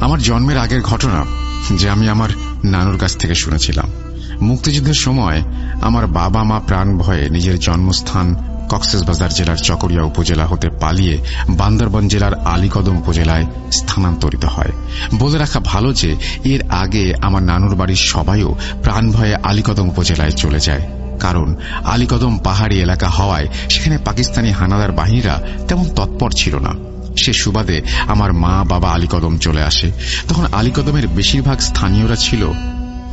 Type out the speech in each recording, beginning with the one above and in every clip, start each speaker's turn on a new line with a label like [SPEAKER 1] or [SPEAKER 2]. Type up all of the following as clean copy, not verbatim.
[SPEAKER 1] আমার জন্মের আগের ঘটনা, যে আমি আমার নানুর কাছ থেকে শুনেছিলাম। মুক্তিযুদ্ধের সময় আমার বাবা মা প্রাণ ভয়ে নিজের জন্মস্থান কক্সবাজার জেলার চকরিয়া উপজেলা হতে পালিয়ে বান্দরবান জেলার আলীকদম উপজেলায় স্থানান্তরিত হয়। বলে রাখা ভালো যে এর আগে আমার নানুর বাড়ির সবাইও প্রাণ ভয়ে আলীকদম উপজেলায় চলে যায়, কারণ আলীকদম পাহাড়ি এলাকা হওয়ায় সেখানে পাকিস্তানি হানাদার বাহিনীরা তেমন তৎপর ছিল না। সে সুবাদে আমার মা বাবা আলীকদম চলে আসে। তখন আলীকদমের বেশিরভাগ স্থানীয়রা ছিল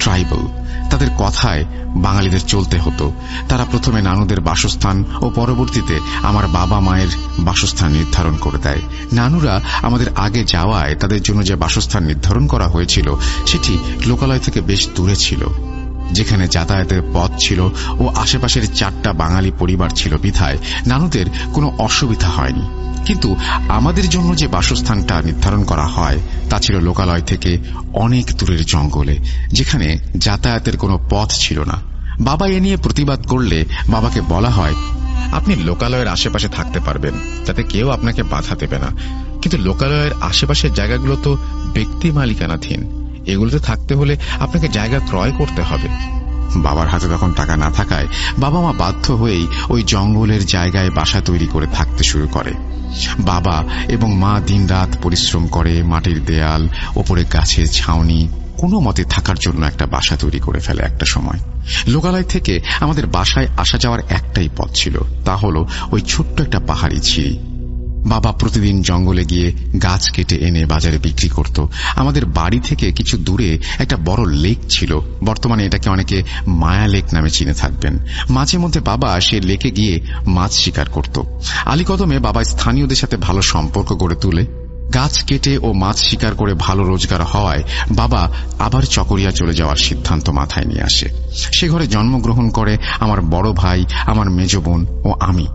[SPEAKER 1] ট্রাইবাল। তাদের কথায় বাঙালিদের চলতে হতো। তারা প্রথমে নানুদের বাসস্থান ও পরবর্তীতে আমার বাবা মায়ের বাসস্থান নির্ধারণ করে দেয়। নানুরা আমাদের আগে যাওয়ায় তাদের জন্য যে বাসস্থান নির্ধারণ করা হয়েছিল সেটি লোকালয় থেকে বেশ দূরে ছিল, যেখানে যাতায়াতের পথ ছিল ও আশেপাশের 4টা বাঙালি পরিবার ছিল বিধায় নানুদের কোনো অসুবিধা হয়নি। কিন্তু আমাদের জন্য যে বাসস্থানটা নির্ধারণ করা হয় তা ছিল লোকালয় থেকে অনেক দূরের জঙ্গলে, যেখানে যাতায়াতের কোনো পথ ছিল না। বাবা এ নিয়ে প্রতিবাদ করলে বাবাকে বলা হয়, আপনি লোকালয়ের আশেপাশে থাকতে পারবেন, যাতে কেউ আপনাকে বাধা দেবে না, কিন্তু লোকালয়ের আশেপাশের জায়গাগুলো তো ব্যক্তি মালিকানাধীন, এগুলোতে থাকতে হলে আপনাকে জায়গা ক্রয় করতে হবে। বাবার হাতে তখন টাকা না থাকায় বাবা মা বাধ্য হয়েই ওই জঙ্গলের জায়গায় বাসা তৈরি করে থাকতে শুরু করে। বাবা এবং মা দিনরাত পরিশ্রম করে মাটির দেয়াল, ওপরে গাছের ছাউনি, কোনো মতে থাকার জন্য একটা বাসা তৈরি করে ফেলে। একটা সময় লোকালয় থেকে আমাদের বাসায় আসা যাওয়ার একটাই পথ ছিল, তা হলো ওই ছোট্ট একটা পাহাড়ি ছিঁড়ি। বাবা প্রতিদিন জঙ্গলে গিয়ে গাছ কেটে এনে বাজারে বিক্রি করত। আমাদের বাড়ি থেকে কিছু দূরে একটা বড় লেক ছিল, বর্তমানে এটাকে অনেকে মায়া লেক নামে চিনে থাকবেন। মাঝে মধ্যে বাবা সে লেকে গিয়ে মাছ শিকার করত। আলীকদমে বাবা স্থানীয়দের সাথে ভালো সম্পর্ক গড়ে তুলে গাছ কেটে ও মাছ শিকার করে ভালো রোজগার হওয়ায় বাবা আবার চকরিয়া চলে যাওয়ার সিদ্ধান্ত মাথায় নিয়ে আসে। সে ঘরে জন্মগ্রহণ করে আমার বড় ভাই, আমার মেজ বোন ও আমি।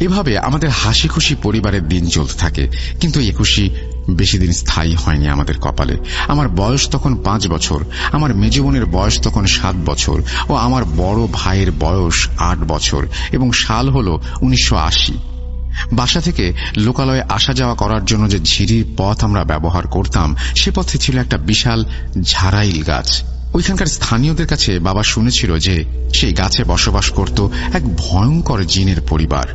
[SPEAKER 1] এভাবে আমাদের হাসি খুশি পরিবারের দিন চলতে থাকে। কিন্তু এই খুশি বেশি দিন স্থায়ী হয়নি আমাদের কপালে। আমার বয়স তখন 5 বছর, আমার মেজ বোনের বয়স তখন 7 বছর ও আমার বড় ভাইয়ের বয়স 8 বছর এবং সাল হল 1980। বাসা থেকে লোকালয়ে আসা যাওয়া করার জন্য যে ঝিরির পথ আমরা ব্যবহার করতাম, সে পথে ছিল একটা বিশাল ঝাড়াইল গাছ। ওইখানকার স্থানীয়দের কাছে বাবা শুনেছিল যে সেই গাছে বসবাস করত এক ভয়ঙ্কর জিনের পরিবার,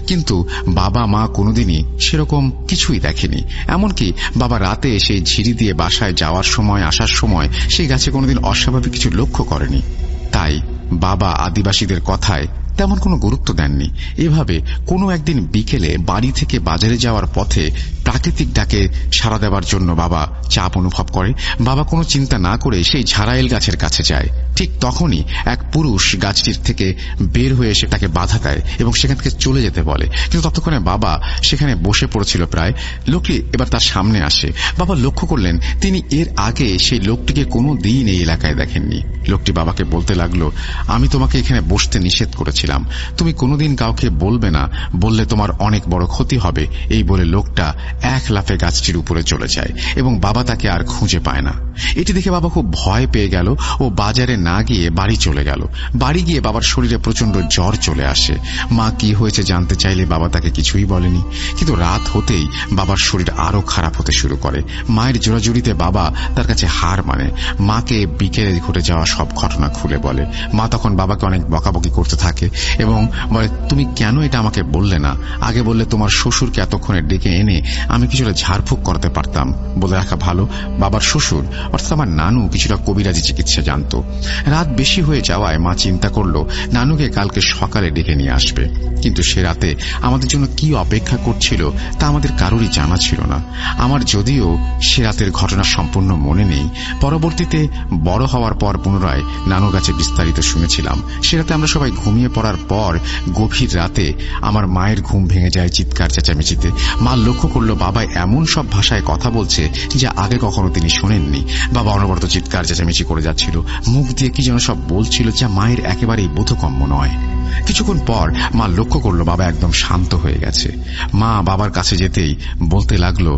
[SPEAKER 1] কিন্তু বাবা মা কোনোদিনই সেরকম কিছুই দেখেনি। এমনকি বাবা রাতে সেই ঝিরি দিয়ে বাসায় যাওয়ার সময় আসার সময় সেই গাছে কোনোদিন অস্বাভাবিক কিছু লক্ষ্য করেনি। তাই বাবা আদিবাসীদের কথায় তেমন কোনো গুরুত্ব দেননি। এভাবে কোনো একদিন বিকেলে বাড়ি থেকে বাজারে যাওয়ার পথে প্রাকৃতিক ডাকে সাড়া দেওয়ার জন্য বাবা চাপ অনুভব করে। বাবা কোনো চিন্তা না করে সেই ঝাড়াইল গাছের কাছে যায়। ঠিক তখনই এক পুরুষ গাছটির থেকে বের হয়ে এসে তাকে বাধা দেয় এবং সেখান থেকে চলে যেতে বলে, কিন্তু ততক্ষণে বাবা সেখানে বসে পড়েছিল প্রায়। লোকটি এবার তার সামনে আসে। বাবা লক্ষ্য করলেন তিনি এর আগে সেই লোকটিকে কোনো দিন এই এলাকায় দেখেননি। লোকটি বাবাকে বলতে লাগলো, আমি তোমাকে এখানে বসতে নিষেধ করেছিলাম, তুমি কোনোদিন কাউকে বলবে না, বললে তোমার অনেক বড় ক্ষতি হবে। এই বলে লোকটা এক লাফে গাছটির উপরে চলে যায় এবং বাবা তাকে আর খুঁজে পায় না। এটি দেখে বাবা খুব ভয় পেয়ে গেল ও বাজারে না গিয়ে বাড়ি চলে গেল। বাড়ি গিয়ে বাবার শরীরে প্রচন্ড জ্বর চলে আসে। মা কি হয়েছে জানতে চাইলে বাবা তাকে কিছুই বলেনি, কিন্তু রাত হতেই বাবার শরীর আরো খারাপ হতে শুরু করে। মায়ের জোরাজুরিতে বাবা তার কাছে হার মানে মাকে বিকেলে ঘটে যাওয়া সব ঘটনা খুলে বলে। মা তখন বাবাকে অনেক বকাবকি করতে থাকে এবং বলে, তুমি কেন এটা আমাকে বললে না? আগে বললে তোমার শ্বশুরকে এতক্ষণে ডেকে এনে আমি কিছুটা ঝাড়ফুঁক করতে পারতাম। বলে রাখা ভালো, বাবার শ্বশুর অর্থাৎ আমার নানু কিছুটা কবিরাজি চিকিৎসা জানত। রাত বেশি হয়ে যাওয়ায় মা চিন্তা করল নানুকে কালকে সকালে ডেকে নিয়ে আসবে, কিন্তু সে রাতে আমাদের জন্য কি অপেক্ষা করছিল তা আমাদের কারোরই জানা ছিল না। আমার যদিও সে রাতের ঘটনা সম্পূর্ণ মনে নেই, পরবর্তীতে বড় হওয়ার পর পুনরায় নানুর কাছে বিস্তারিত শুনেছিলাম। সে রাতে আমরা সবাই ঘুমিয়ে পড়ার পর গভীর রাতে আমার মায়ের ঘুম ভেঙে যায় চিৎকার চেঁচামেচিতে। মা লক্ষ্য করলো বাবা এমন সব ভাষায় কথা বলছে যা আগে কখনো তিনি শোনেননি। বাবা অনবরত চিৎকার চেঁচামেচি করে যাচ্ছিল, মুখ দিয়ে কি যেন সব বলছিল যা মায়ের একেবারেই বোধগম্য নয়। কিছুক্ষণ পর মা লক্ষ্য করলো বাবা একদম শান্ত হয়ে গেছে। মা বাবার কাছে যেতেই বলতে লাগলো,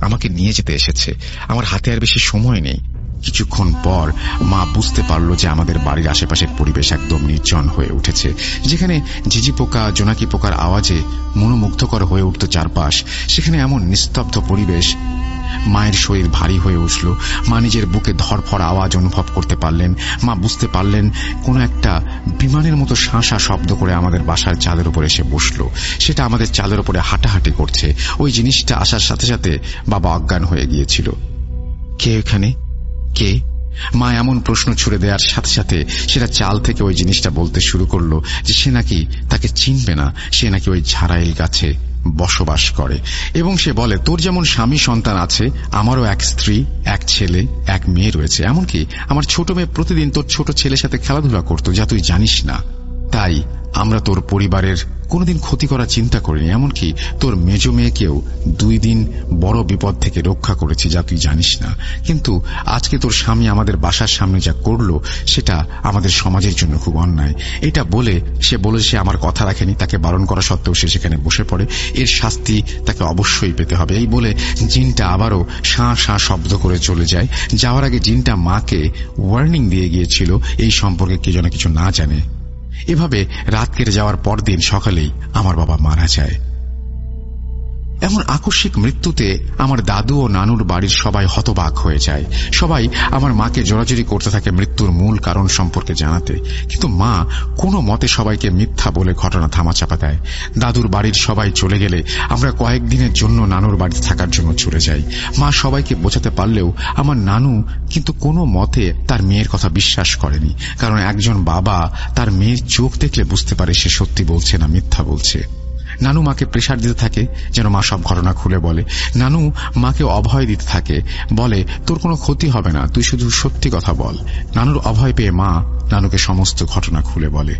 [SPEAKER 1] আমাকে নিয়ে যেতে এসেছে, আমার হাতে আর বেশি সময় নেই। কিছুক্ষণ পর মা বুঝতে পারল যে আমাদের বাড়ির আশেপাশের পরিবেশ একদম নির্জন হয়ে উঠেছে, যেখানে ঝিঝি পোকা জোনাকি পোকার আওয়াজে মনোমুগ্ধকর হয়ে উঠত চারপাশ। সেখানে এমন নিস্তব্ধ পরিবেশ মায়ের শরীর ভারী হয়ে উঠল। মা নিজের বুকে ধরফর আওয়াজ অনুভব করতে পারলেন। মা বুঝতে পারলেন কোনো একটা বিমানের মতো শাঁসা শব্দ করে আমাদের বাসার চালের উপর এসে বসল। সেটা আমাদের চালের উপরে হাঁটাহাঁটি করছে। ওই জিনিসটা আসার সাথে সাথে বাবা অজ্ঞান হয়ে গিয়েছিল। কে এখানে? কে? মা এমন প্রশ্ন ছুড়ে দেওয়ার সাথে সাথে সেটা চাল থেকে ওই জিনিসটা বলতে শুরু করলো যে সে নাকি তাকে চিনবে না, সে নাকি ওই ঝাড়াইল গাছে বসবাস করে। এবং সে বলে, তোর যেমন স্বামী সন্তান আছে, আমারও এক স্ত্রী, এক ছেলে, এক মেয়ে রয়েছে। এমনকি আমার ছোট মেয়ে প্রতিদিন তোর ছোট ছেলের সাথে খেলাধুলা করতো, যা তুই জানিস না। তাই আমরা তোর পরিবারের কোনোদিন ক্ষতি করার চিন্তা করিনি। এমনকি তোর মেজ মেয়েকেও 2 দিন বড় বিপদ থেকে রক্ষা করেছি, যা তুই জানিস না। কিন্তু আজকে তোর স্বামী আমাদের বাসার সামনে যা করলো সেটা আমাদের সমাজের জন্য খুব অন্যায়। এটা বলে সে আমার কথা রাখেনি। তাকে বারণ করা সত্ত্বেও সে সেখানে বসে পড়ে। এর শাস্তি তাকে অবশ্যই পেতে হবে। এই বলে জিনটা আবারও শাঁ শাঁ শব্দ করে চলে যায়। যাওয়ার আগে জিনটা মাকে ওয়ার্নিং দিয়ে গিয়েছিল এই সম্পর্কে কে যেন কিছু না জানে। এভাবে রাত কেটে যাওয়ার পরদিন সকালেই আমার বাবা মারা যায়। এমন আকস্মিক মৃত্যুতে আমার দাদু ও নানুর বাড়ির সবাই হতবাক হয়ে যায়। সবাই আমার মাকে জোরাজুরি করতে থাকে মৃত্যুর মূল কারণ সম্পর্কে জানাতে। কিন্তু মা কোনো মতে সবাইকে মিথ্যা বলে ঘটনা থামাচাপা দেয়। দাদুর বাড়ির সবাই চলে গেলে আমরা কয়েকদিনের জন্য নানুর বাড়িতে থাকার জন্য চলে যাই। মা সবাইকে বোঝাতে পারলেও আমার নানু কিন্তু কোনো মতে তার মেয়ের কথা বিশ্বাস করেনি। কারণ একজন বাবা তার মেয়ের চোখ দেখলে বুঝতে পারে সে সত্যি বলছে না মিথ্যা বলছে। নানু মাকে প্রেসার দিতে থাকে যেন মা সব ঘটনা খুলে বলে। নানু মাকে অভয় দিতে থাকে, বলে তোর কোনো ক্ষতি হবে না, তুই শুধু সত্যি কথা বল। নানুর অভয় পেয়ে মা নানুকে সমস্ত ঘটনা খুলে বলে।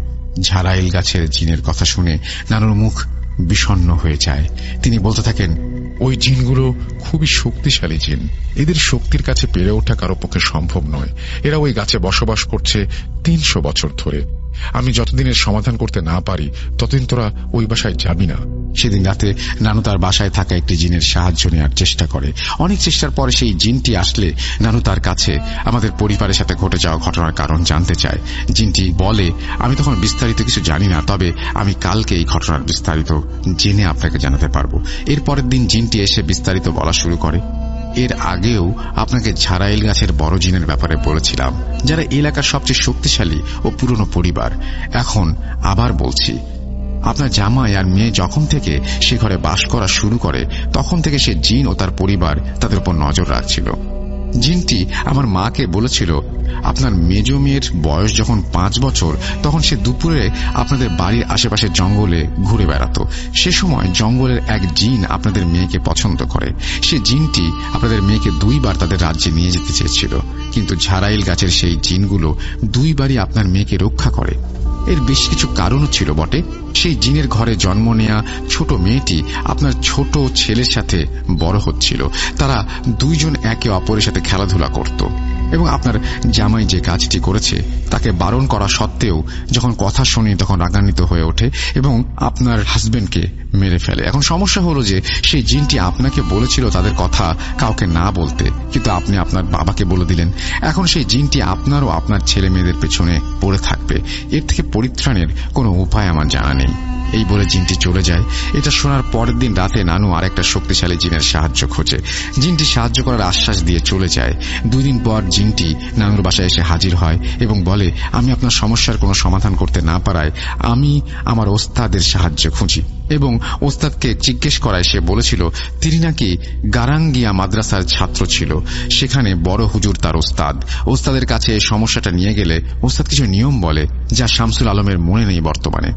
[SPEAKER 1] ঝাড়াইল গাছের জিনের কথা শুনে নানুর মুখ বিষণ্ণ হয়ে যায়। তিনি বলতে থাকেন, ওই জিনগুলো খুবই শক্তিশালী জিন। এদের শক্তির কাছে পেরে ওঠা কারো পক্ষে সম্ভব নয়। এরা ওই গাছে বসবাস করছে 300 বছর ধরে। আমি যতদিনের সমাধান করতে না পারি ততদিন তোরা ওই বাসায় যাবি না। সেদিন রাতে নানু তার বাসায় থাকা একটি জিনের সাহায্য নেওয়ার চেষ্টা করে। অনেক চেষ্টার পরে সেই জিনটি আসলে নানু তার কাছে আমাদের পরিবারের সাথে ঘটে যাওয়া ঘটনার কারণ জানতে চায়। জিনটি বলে, আমি তখন বিস্তারিত কিছু জানি না, তবে আমি কালকে এই ঘটনার বিস্তারিত জেনে আপনাকে জানাতে পারবো। এর পরের দিন জিনটি এসে বিস্তারিত বলা শুরু করে। এর আগেও আপনাকে ঝাড়াইল গাছের বড় জিনের ব্যাপারে বলেছিলাম, যারা এলাকার সবচেয়ে শক্তিশালী ও পুরনো পরিবার। এখন আবার বলছি, আপনার জামাই আর মেয়ে যখন থেকে সে ঘরে বাস করা শুরু করে তখন থেকে সে জিন ও তার পরিবার তাদের উপর নজর রাখছিল। জিনটি আমার মাকে বলেছিল, আপনার মেজ মেয়ের বয়স যখন 5 বছর তখন সে দুপুরে আপনাদের বাড়ির আশেপাশে জঙ্গলে ঘুরে বেড়াত। সে সময় জঙ্গলের এক জিন আপনাদের মেয়েকে পছন্দ করে। সে জিনটি আপনাদের মেয়েকে 2 বার তাদের রাজ্যে নিয়ে যেতে চেয়েছিল, কিন্তু ঝাড়াইল গাছের সেই জিনগুলো 2 বারই আপনার মেয়েকে রক্ষা করে। এর বেশ কিছু কারণও ছিল বটে। সেই জিনের ঘরে জন্ম নেয়া ছোট মেয়েটি আপনার ছোট ছেলের সাথে বড় হচ্ছিল। তারা 2 জন একে অপরের সাথে খেলাধুলা করত এবং আপনার জামাই যে কাজটি করেছে তাকে বারণ করা সত্ত্বেও যখন কথা শুনি তখন রাগান্বিত হয়ে ওঠে এবং আপনার হাজবেন্ডকে মেরে ফেলে। এখন সমস্যা হলো যে সেই জিনটি আপনাকে বলেছিল তাদের কথা কাউকে না বলতে, কিন্তু আপনি আপনার বাবাকে বলে দিলেন। এখন সেই জিনটি আপনার ও আপনার ছেলে মেয়েদের পেছনে পড়ে থাকবে। এর থেকে পরিত্রাণের কোনো উপায় আমার জানা নেই। এই বলে জিনটি চলে যায়। এটা শোনার পরের দিন রাতে নানু আরেকটা শক্তিশালী জিনের সাহায্য খোঁজে। জিনটি সাহায্য করার আশ্বাস দিয়ে চলে যায়। 2 দিন পর জিনটি নানুর বাসায় এসে হাজির হয় এবং বলে, আমি আপনার সমস্যার কোনো সমাধান করতে না পারায় আমি আমার ওস্তাদের সাহায্য খুঁজি। এবং ওস্তাদকে জিজ্ঞেস করায় সে বলেছিল তিনি নাকি গারাঙ্গিয়া মাদ্রাসার ছাত্র ছিল, সেখানে বড় হুজুর তার ওস্তাদ। ওস্তাদের কাছে এই সমস্যাটা নিয়ে গেলে ওস্তাদ কিছু নিয়ম বলে যা শামসুল আলমের মনে নেই বর্তমানে।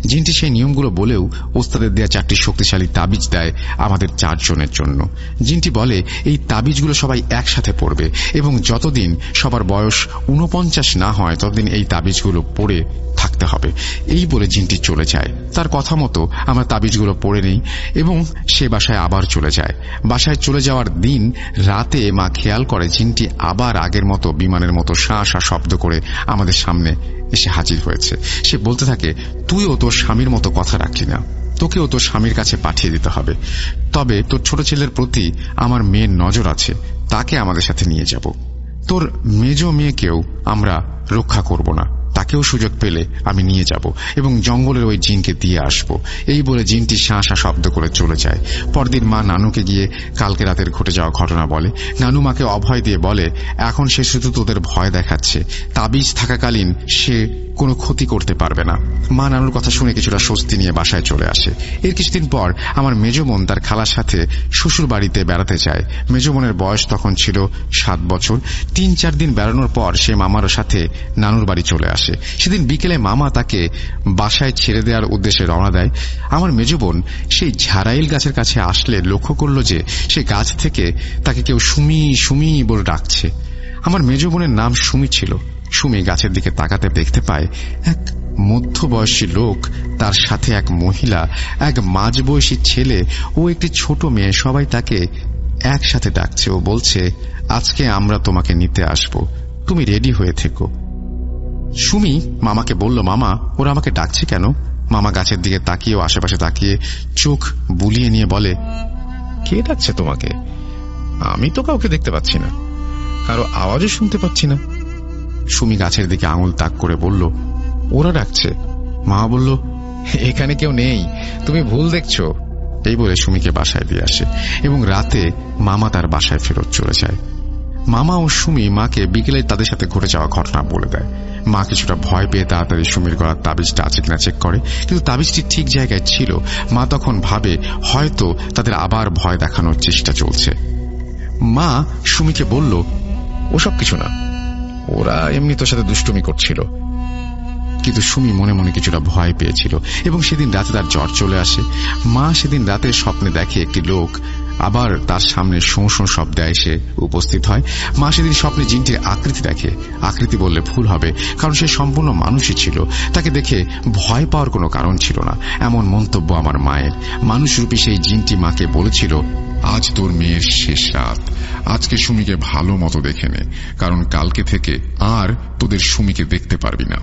[SPEAKER 1] জিনটি সেই নিয়মগুলো বলেও ওস্তাদের দেয়া 4টি শক্তিশালী তাবিজ দেয় আমাদের 4 জনের জন্য। জিনটি বলে এই তাবিজগুলো সবাই একসাথে পড়বে এবং যতদিন সবার বয়স 49 না হয় ততদিন এই তাবিজগুলো পড়ে থাকতে হবে। এই বলে জিনটি চলে যায়। তার কথা মতো আমরা তাবিজগুলো পড়ে নেই এবং সে বাসায় আবার চলে যায়। বাসায় চলে যাওয়ার দিন রাতে মা খেয়াল করে জিনটি আবার আগের মতো বিমানের মতো শাঁ শাঁ শব্দ করে আমাদের সামনে এসে হাজির হয়েছে। সে বলতে থাকে, তুইও তোর স্বামীর মতো কথা রাখলি না, তোকেও তোর স্বামীর কাছে পাঠিয়ে দিতে হবে। তবে তোর ছোট ছেলের প্রতি আমার মেয়ের নজর আছে, তাকে আমাদের সাথে নিয়ে যাব। তোর মেজ মেয়েকেও আমরা রক্ষা করব না, তাকেও সুযোগ পেলে আমি নিয়ে যাব এবং জঙ্গলের ওই জিনকে দিয়ে আসব। এই বলে জিনটি শাঁ শাঁ শব্দ করে চলে যায়। পরদিন মা নানুকে গিয়ে কালকে রাতের ঘটে যাওয়া ঘটনা বলে। নানু মাকে অভয় দিয়ে বলে, এখন সে শুধু তোদের ভয় দেখাচ্ছে, তাবিজ থাকাকালীন সে কোনো ক্ষতি করতে পারবে না। মা নানুর কথা শুনে কিছুটা স্বস্তি নিয়ে বাসায় চলে আসে। এর কিছুদিন পর আমার মেজ বোন তার খালার সাথে শ্বশুর বাড়িতে বেড়াতে যায়। মেজ বোনের বয়স তখন ছিল 7 বছর। 3-4 দিন বেড়ানোর পর সে মামার সাথে নানুর বাড়ি চলে আসে। সেদিন বিকেলে মামা তাকে বাসায় ছেড়ে দেওয়ার উদ্দেশ্যে রওনা দেয়। আমার মেজ বোন সেই ঝাড়াইল গাছের কাছে আসলে লক্ষ্য করল যে সে গাছ থেকে তাকে কেউ সুমি সুমি বলে ডাকছে। আমার মেজ বোনের নাম সুমি ছিল। সুমি গাছের দিকে তাকাতে দেখতে পায় এক মধ্যবয়সী লোক, তার সাথে এক মহিলা, এক মাঝবয়সী ছেলে ও একটি ছোট মেয়ে, সবাই তাকে একসাথে ডাকছে ও বলছে, আজকে আমরা তোমাকে নিতে আসব, তুমি রেডি হয়ে থেকো। সুমি মামাকে বলল, মামা ওরা আমাকে ডাকছে কেন? মামা গাছের দিকে তাকিয়ে ও আশেপাশে তাকিয়ে চোখ বুলিয়ে নিয়ে বলে, কে ডাকছে তোমাকে? আমি তো কাউকে দেখতে পাচ্ছি না, কারো আওয়াজও শুনতে পাচ্ছি না। সুমি গাছের দিকে আঙুল তাক করে বলল, ওরা ডাকছে। মা বলল, এখানে কেউ নেই, তুমি ভুল দেখছো। এই বলে সুমিকে বাসায় দিয়ে আসে এবং রাতে মামা তার বাসায় ফেরত চলে যায়। মামা ও সুমি মাকে বিকেলে তাদের সাথে ঘটে যাওয়া ঘটনা বলে দেয়। মা কিছুটা ভয় পেয়ে তাড়াতাড়ি সুমির গলার তাবিজটা আছে কিনা চেক করে, কিন্তু তাবিজটি ঠিক জায়গায় ছিল। মা তখন ভাবে হয়তো তাদের আবার ভয় দেখানোর চেষ্টা চলছে। মা সুমিকে বলল, ওসব কিছু না, ওরা এমনি তোর সাথে দুষ্টুমি করছিল। কিন্তু সুমি মনে মনে কিছুটা ভয় পেয়েছিল এবং সেদিন রাতে তার জ্বর চলে আসে। মা সেদিন রাতে স্বপ্নে দেখে একটি লোক আবার তার সামনে শোঁ শোঁ শব্দে এসে উপস্থিত হয়। মা সেদিন স্বপ্নে জিনটির আকৃতি দেখে। আকৃতি বললে ভুল হবে, কারণ সে সম্পূর্ণ মানুষই ছিল। তাকে দেখে ভয় পাওয়ার কোনো কারণ ছিল না, এমন মন্তব্য আমার মায়ের। মানুষরূপী সেই জিনটি মাকে বলেছিল, আজ তোর মেয়ের শেষ রাত, আজকে সুমিকে ভালো মতো দেখে নে, কারণ কালকে থেকে আর তোদের সুমিকে দেখতে পারবি না।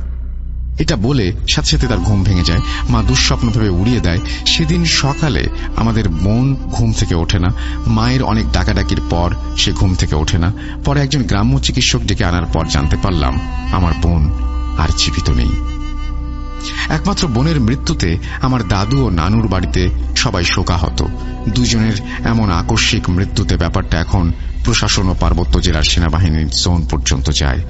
[SPEAKER 1] এটা বলে সাথে সাথে তার ঘুম ভেঙে যায়। মা দুঃস্বপ্ন ভেবে উড়িয়ে দেয়। সেদিন সকালে আমাদের বোন ঘুম থেকে ওঠে না। মায়ের অনেক ডাকাডাকির পর সে ঘুম থেকে ওঠে না। পরে একজন গ্রাম্য চিকিৎসক ডেকে আনার পর জানতে পারলাম আমার বোন আর জীবিত নেই। একমাত্র বোনের মৃত্যুতে আমার দাদু ও নানুর বাড়িতে সবাই শোকাহত। দুজনের এমন আকস্মিক মৃত্যুতে ব্যাপারটা এখন প্রশাসন ও পার্বত্য জেলার সেনাবাহিনীর জোন পর্যন্ত যায়।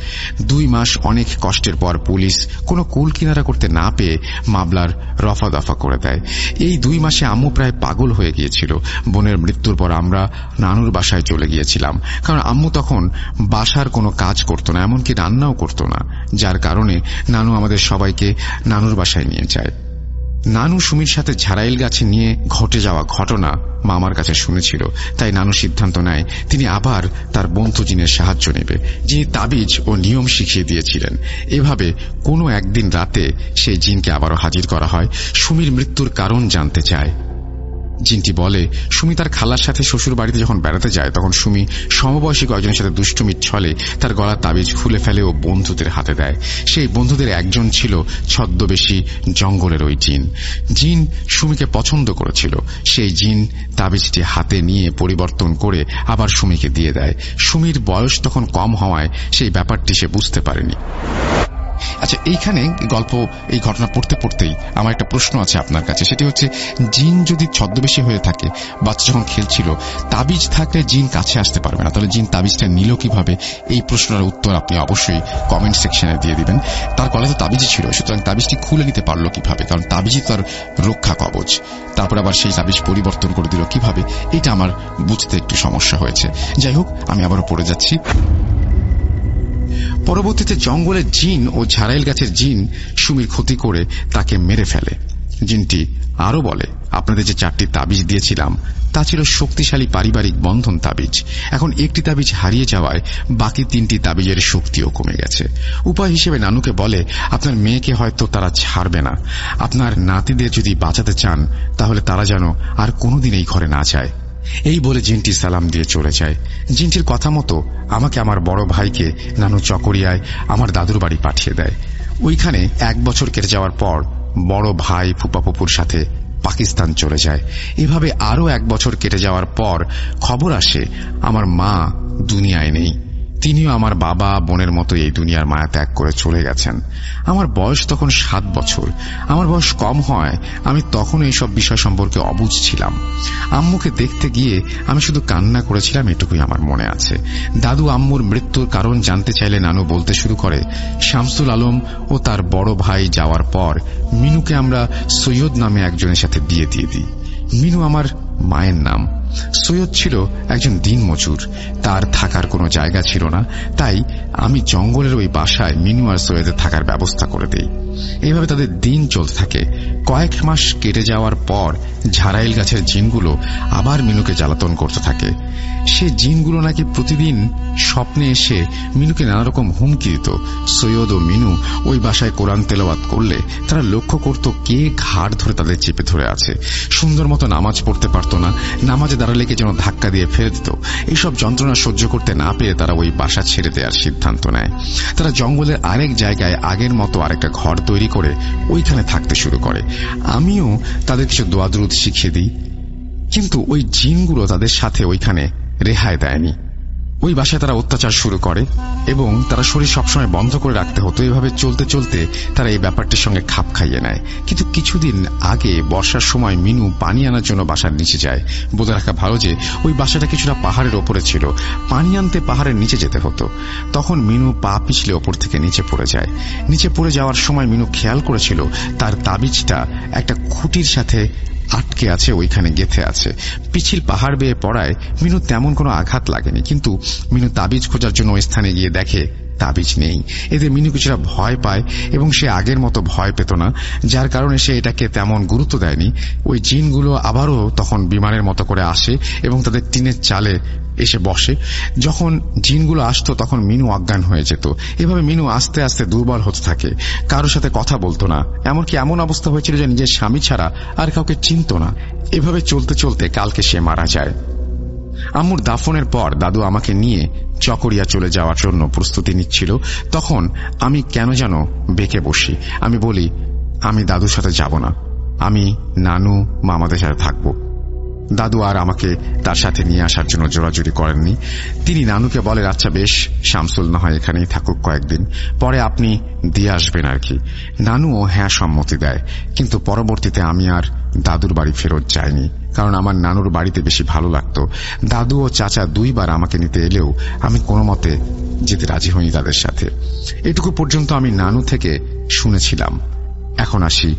[SPEAKER 1] 2 মাস অনেক কষ্টের পর পুলিশ কোনো কুল কিনারা করতে না পেয়ে মামলার রফা দফা করে দেয়। এই 2 মাসে আম্মু প্রায় পাগল হয়ে গিয়েছিল। বোনের মৃত্যুর পর আমরা নানুর বাসায় চলে গিয়েছিলাম, কারণ আম্মু তখন বাসার কোনো কাজ করত না, এমনকি রান্নাও করত না, যার কারণে নানু আমাদের সবাইকে নানুর বাসায় নিয়ে যায়। নানু সুমির সাথে ঝাড়াইল গাছে নিয়ে ঘটে যাওয়া ঘটনা মামার কাছে শুনেছিল, তাই নানু সিদ্ধান্ত নেয় তিনি আবার তার বন্ধু জিনের সাহায্য নেবে, যিনি তাবিজ ও নিয়ম শিখিয়ে দিয়েছিলেন। এভাবে কোনো একদিন রাতে সেই জিনকে আবারও হাজির করা হয়। সুমির মৃত্যুর কারণ জানতে চায়। জিনটি বলে, সুমি তার খালার সাথে শ্বশুর বাড়িতে যখন বেড়াতে যায় তখন সুমি সমবয়সী কয়েকজনের সাথে দুষ্টুমির ছলে তার গলার তাবিজ খুলে ফেলে ও বন্ধুদের হাতে দেয়। সেই বন্ধুদের একজন ছিল ছদ্মবেশী জঙ্গলের ওই জিন। জিন সুমিকে পছন্দ করেছিল। সেই জিন তাবিজটি হাতে নিয়ে পরিবর্তন করে আবার সুমিকে দিয়ে দেয়। সুমির বয়স তখন কম হওয়ায় সেই ব্যাপারটি সে বুঝতে পারেনি। আচ্ছা, এইখানে গল্প এই ঘটনা পড়তে পড়তেই আমার একটা প্রশ্ন আছে আপনার কাছে। সেটি হচ্ছে, জিন যদি ছদ্মবেশী হয়ে থাকে, বাচ্চা যখন খেলছিল, তাবিজ থাকলে জিন কাছে আসতে পারবে না, তাহলে জিন তাবিজটা নিল কিভাবে? এই প্রশ্নের উত্তর আপনি অবশ্যই কমেন্ট সেকশনে দিয়ে দিবেন। তার গলায় তো তাবিজই ছিল, সুতরাং তাবিজটি খুলে নিতে পারলো কিভাবে? কারণ তাবিজই তার রক্ষা কবচ। তারপর আবার সেই তাবিজ পরিবর্তন করে দিল কিভাবে? এটা আমার বুঝতে একটু সমস্যা হয়েছে। যাই হোক, আমি আবারও পড়ে যাচ্ছি। পরবর্তীতে জঙ্গলের জিন ও ঝাড়াইল গাছের জিন সুমির ক্ষতি করে তাকে মেরে ফেলে। জিনটি আরো বলে, আপনাদের যে 4টি তাবিজ দিয়েছিলাম তা ছিল শক্তিশালী পারিবারিক বন্ধন তাবিজ। এখন একটি তাবিজ হারিয়ে যাওয়ায় বাকি 3টি তাবিজের শক্তিও কমে গেছে। উপায় হিসেবে নানুকে বলে, আপনার মেয়েকে হয়তো তারা ছাড়বে না, আপনার নাতিদের যদি বাঁচাতে চান তাহলে তারা যেন আর কোনোদিন এই ঘরে না যায়। এই বলে জিনটি সালাম দিয়ে চলে যায়। জিনটির কথা মতো আমাকে আমার বড় ভাইকে নানু চকরিয়ায় আমার দাদুর বাড়ি পাঠিয়ে দেয়। ওইখানে 1 বছর কেটে যাওয়ার পর বড় ভাই ফুপা ফুপুর সাথে পাকিস্তান চলে যায়। এভাবে আরো 1 বছর কেটে যাওয়ার পর খবর আসে আমার মা দুনিয়ায় নেই। তিনিও আমার বাবা বোনের মতো এই দুনিয়ার মায়া ত্যাগ করে চলে গেছেন। আমার বয়স তখন 7 বছর। আমার বয়স কম হয়, আমি তখন এইসব বিষয় সম্পর্কে অবুঝ ছিলাম। আম্মুকে দেখতে গিয়ে আমি শুধু কান্না করেছিলাম, এটুকুই আমার মনে আছে। দাদু আম্মুর মৃত্যুর কারণ জানতে চাইলে নানু বলতে শুরু করে, শামসুল আলম ও তার বড় ভাই যাওয়ার পর মিনুকে আমরা সৈয়দ নামে একজনের সাথে বিয়ে দিয়ে দিই। মিনু আমার মায়ের নাম। সৈয়দ ছিল একজন দিনমজুর, তার থাকার কোনো জায়গা ছিল না, তাই আমি জঙ্গলের ওই বাসায় মিনু আর সৈয়দের থাকার ব্যবস্থা করে দেই। এইভাবে তাদের দিন চলতে থাকে। কয়েক মাস কেটে যাওয়ার পর ঝাড়াইল গাছের জিনগুলো আবার মিনুকে জ্বালাতন করতে থাকে। সে জিনগুলো নাকি প্রতিদিন স্বপ্নে এসে মিনুকে নানা রকম হুমকি দিত। সৈয়দ ও মিনু ওই বাসায় কোরআন তেলাওয়াত করলে তারা লক্ষ্য করত কে ঘাড় ধরে তাদের চেপে ধরে আছে। সুন্দর মতো নামাজ পড়তে পারত না, নামাজে দাঁড়ালে যেন ধাক্কা দিয়ে ফেলে দিত। এইসব যন্ত্রণা সহ্য করতে না পেরে তারা ওই বাসা ছেড়ে দেওয়ার সিদ্ধান্ত নেয়। তারা জঙ্গলের আরেক জায়গায় আগের মতো আরেকটা ঘর তৈরি করে ওইখানে থাকতে শুরু করে। আমিও তাদের কিছু দোয়া দুরুদ শিখিয়ে দিই, কিন্তু ওই জিনগুলো তাদের সাথে ওইখানে রেহাই দেয়নি। ওই বাসায় তারা অত্যাচার শুরু করে এবং তারা শরীর সবসময় বন্ধ করে রাখতে হতো। এভাবে চলতে চলতে তারা এই ব্যাপারটির সঙ্গে খাপ খাইয়ে নেয়। কিন্তু কিছুদিন আগে বর্ষার সময় মিনু পানি আনার জন্য বাসার নিচে যায়। বলে রাখা ভালো যে ওই বাসাটা কিছুটা পাহাড়ের ওপরে ছিল, পানি আনতে পাহাড়ের নিচে যেতে হতো। তখন মিনু পা পিছলে ওপর থেকে নিচে পড়ে যায়। নিচে পড়ে যাওয়ার সময় মিনু খেয়াল করেছিল তার তাবিজটা একটা খুঁটির সাথে আটকে আছে, ওইখানে গেঁথে আছে। পিছিল পাহাড় বেয়ে পড়ায় মিনু তেমন কোনো আঘাত লাগেনি, কিন্তু মিনু তাবিজ খোঁজার জন্য ওই স্থানে গিয়ে দেখে তাবিজ নেই। এতে মিনু কিছুটা ভয় পায় এবং সে আগের মতো ভয় পেত না, যার কারণে সে এটাকে তেমন গুরুত্ব দেয়নি। ওই জিনগুলো আবারও তখন বিমানের মতো করে আসে এবং তাদের টিনের চালে এসে বসে। যখন জিনগুলো আসতো তখন মিনু অজ্ঞান হয়ে যেত। এভাবে মিনু আস্তে আস্তে দুর্বল হতে থাকে, কারোর সাথে কথা বলতো না, এমনকি এমন অবস্থা হয়েছিল যে নিজের স্বামী ছাড়া আর কাউকে চিনত না। এভাবে চলতে চলতে কালকে সে মারা যায়। আম্মুর দাফনের পর দাদু আমাকে নিয়ে চকরিয়া চলে যাওয়ার জন্য প্রস্তুতি নিচ্ছিল। তখন আমি কেন যেন বেঁকে বসি। আমি বলি, আমি দাদুর সাথে যাব না, আমি নানু মামাদের সাথে থাকবো। দাদু আর আমাকে তার সাথে নিয়ে আসার জন্য জোরাজুরি করেননি। তিনি নানুকে বলেন, আচ্ছা বেশ, শামসুল না হয় এখানেই থাকুক কয়েকদিন, পরে আপনি দিয়ে আসবেন আর কি। নানুও হ্যাঁ সম্মতি দেয়, কিন্তু পরবর্তীতে আমি আর দাদুর বাড়ি ফেরত যাইনি, কারণ আমার নানুর বাড়িতে বেশি ভালো লাগতো। দাদু ও চাচা 2 বার আমাকে নিতে এলেও আমি কোনো মতে যেতে রাজি হইনি তাদের সাথে। এটুকু পর্যন্ত আমি নানু থেকে শুনেছিলাম। এখন আসি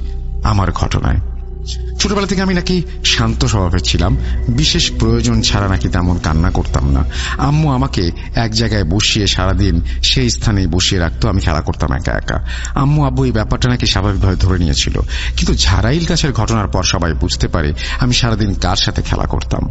[SPEAKER 1] আমার ঘটনায়। ছোটবেলা থেকে আমি নাকি শান্ত স্বভাবের ছিলাম, বিশেষ প্রয়োজন ছাড়া নাকি তেমন কান্না করতাম না। আম্মু আমাকে এক জায়গায় বসিয়ে সারাদিন সেই স্থানেই বসিয়ে রাখতো, আমি খেলা করতাম একা একা। আম্মু আব্বু এই ব্যাপারটা নাকি স্বাভাবিকভাবে ধরে নিয়েছিল, কিন্তু ঝাড়াইল গাছের ঘটনার পর সবাই বুঝতে পারে আমি সারাদিন কার সাথে খেলা করতাম।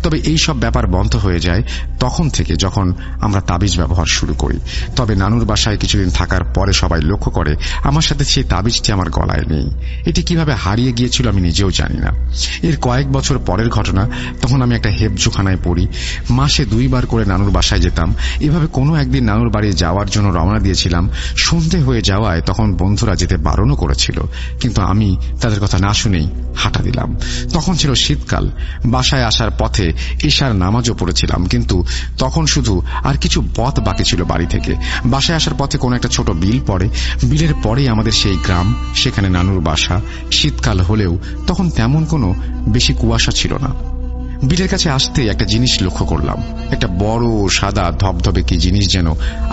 [SPEAKER 1] তবে এই সব ব্যাপার বন্ধ হয়ে যায় তখন থেকে, যখন আমরা তাবিজ ব্যবহার শুরু করি। তবে নানুর বাসায় কিছুদিন থাকার পরে সবাই লক্ষ্য করে আমার সাথে সেই তাবিজটি আমার গলায় নেই। এটি কিভাবে হারিয়ে গিয়েছিল আমি নিজেও জানি না। এর কয়েক বছর পরের ঘটনা। তখন আমি একটা হেফজোখানায় পড়ি। মাসে 2 বার করে নানুর বাসায় যেতাম। এভাবে কোনো একদিন নানুর বাড়ি যাওয়ার জন্য রওনা দিয়েছিলাম। সন্ধে হয়ে যাওয়ায় তখন বন্ধুরা যেতে বারণও করেছিল, কিন্তু আমি তাদের কথা না শুনেই হাঁটা দিলাম। তখন ছিল শীতকাল। বাসায় আসার পথে ঈশার নামাজও পড়েছিলাম, কিন্তু তখন শুধু আর কিছু পথ বাকি ছিল বাড়ি থেকে। বাসায় আসার পথে কোনো একটা ছোট বিল পড়ে। বিলের পরেই আমাদের সেই গ্রাম, সেখানে নানুর বাসা। শীতকাল হলেও তখন তেমন কোনো বেশি কুয়াশা ছিল না। বিলের কাছে আসতে একটা জিনিস লক্ষ্য করলাম। একটা বড় সাদা ধবধবে কি জিনিস যেন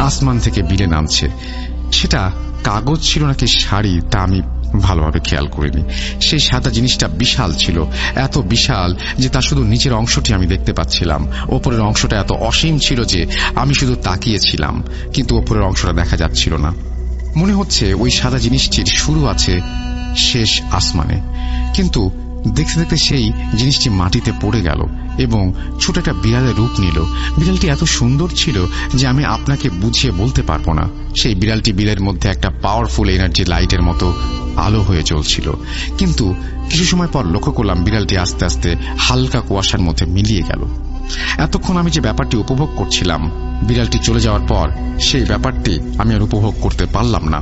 [SPEAKER 1] আসমান থেকে বিলে নামছে। সেটা কাগজ ছিল নাকি শাড়ি তা আমি ভালোভাবে খেয়াল করিনি। সেই সাদা জিনিসটা বিশাল ছিল, এত বিশাল যে তার শুধু নিচের অংশটি আমি দেখতে পাচ্ছিলাম। ওপরের অংশটা এত অসীম ছিল যে আমি শুধু তাকিয়েছিলাম, কিন্তু ওপরের অংশটা দেখা যাচ্ছিল না। মনে হচ্ছে ওই সাদা জিনিসটির শুরু আছে শেষ আসমানে। কিন্তু দেখতে দেখতে সেই জিনিসটি মাটিতে পড়ে গেল এবং ছোট একটা বিড়ালের রূপ নিল। বিড়ালটি এত সুন্দর ছিল যে আমি আপনাকে বুঝিয়ে বলতে পারবো না। সেই বিড়ালটি বিলের মধ্যে একটা পাওয়ারফুল এনার্জি লাইটের মতো আলো হয়ে চলছিল। কিন্তু কিছু সময় পর লক্ষ্য করলাম বিড়ালটি আস্তে আস্তে হালকা কুয়াশার মধ্যে মিলিয়ে গেল। এতক্ষণ আমি যে ব্যাপারটি উপভোগ করছিলাম, বিড়ালটি চলে যাওয়ার পর সেই ব্যাপারটি আমি আর উপভোগ করতে পারলাম না।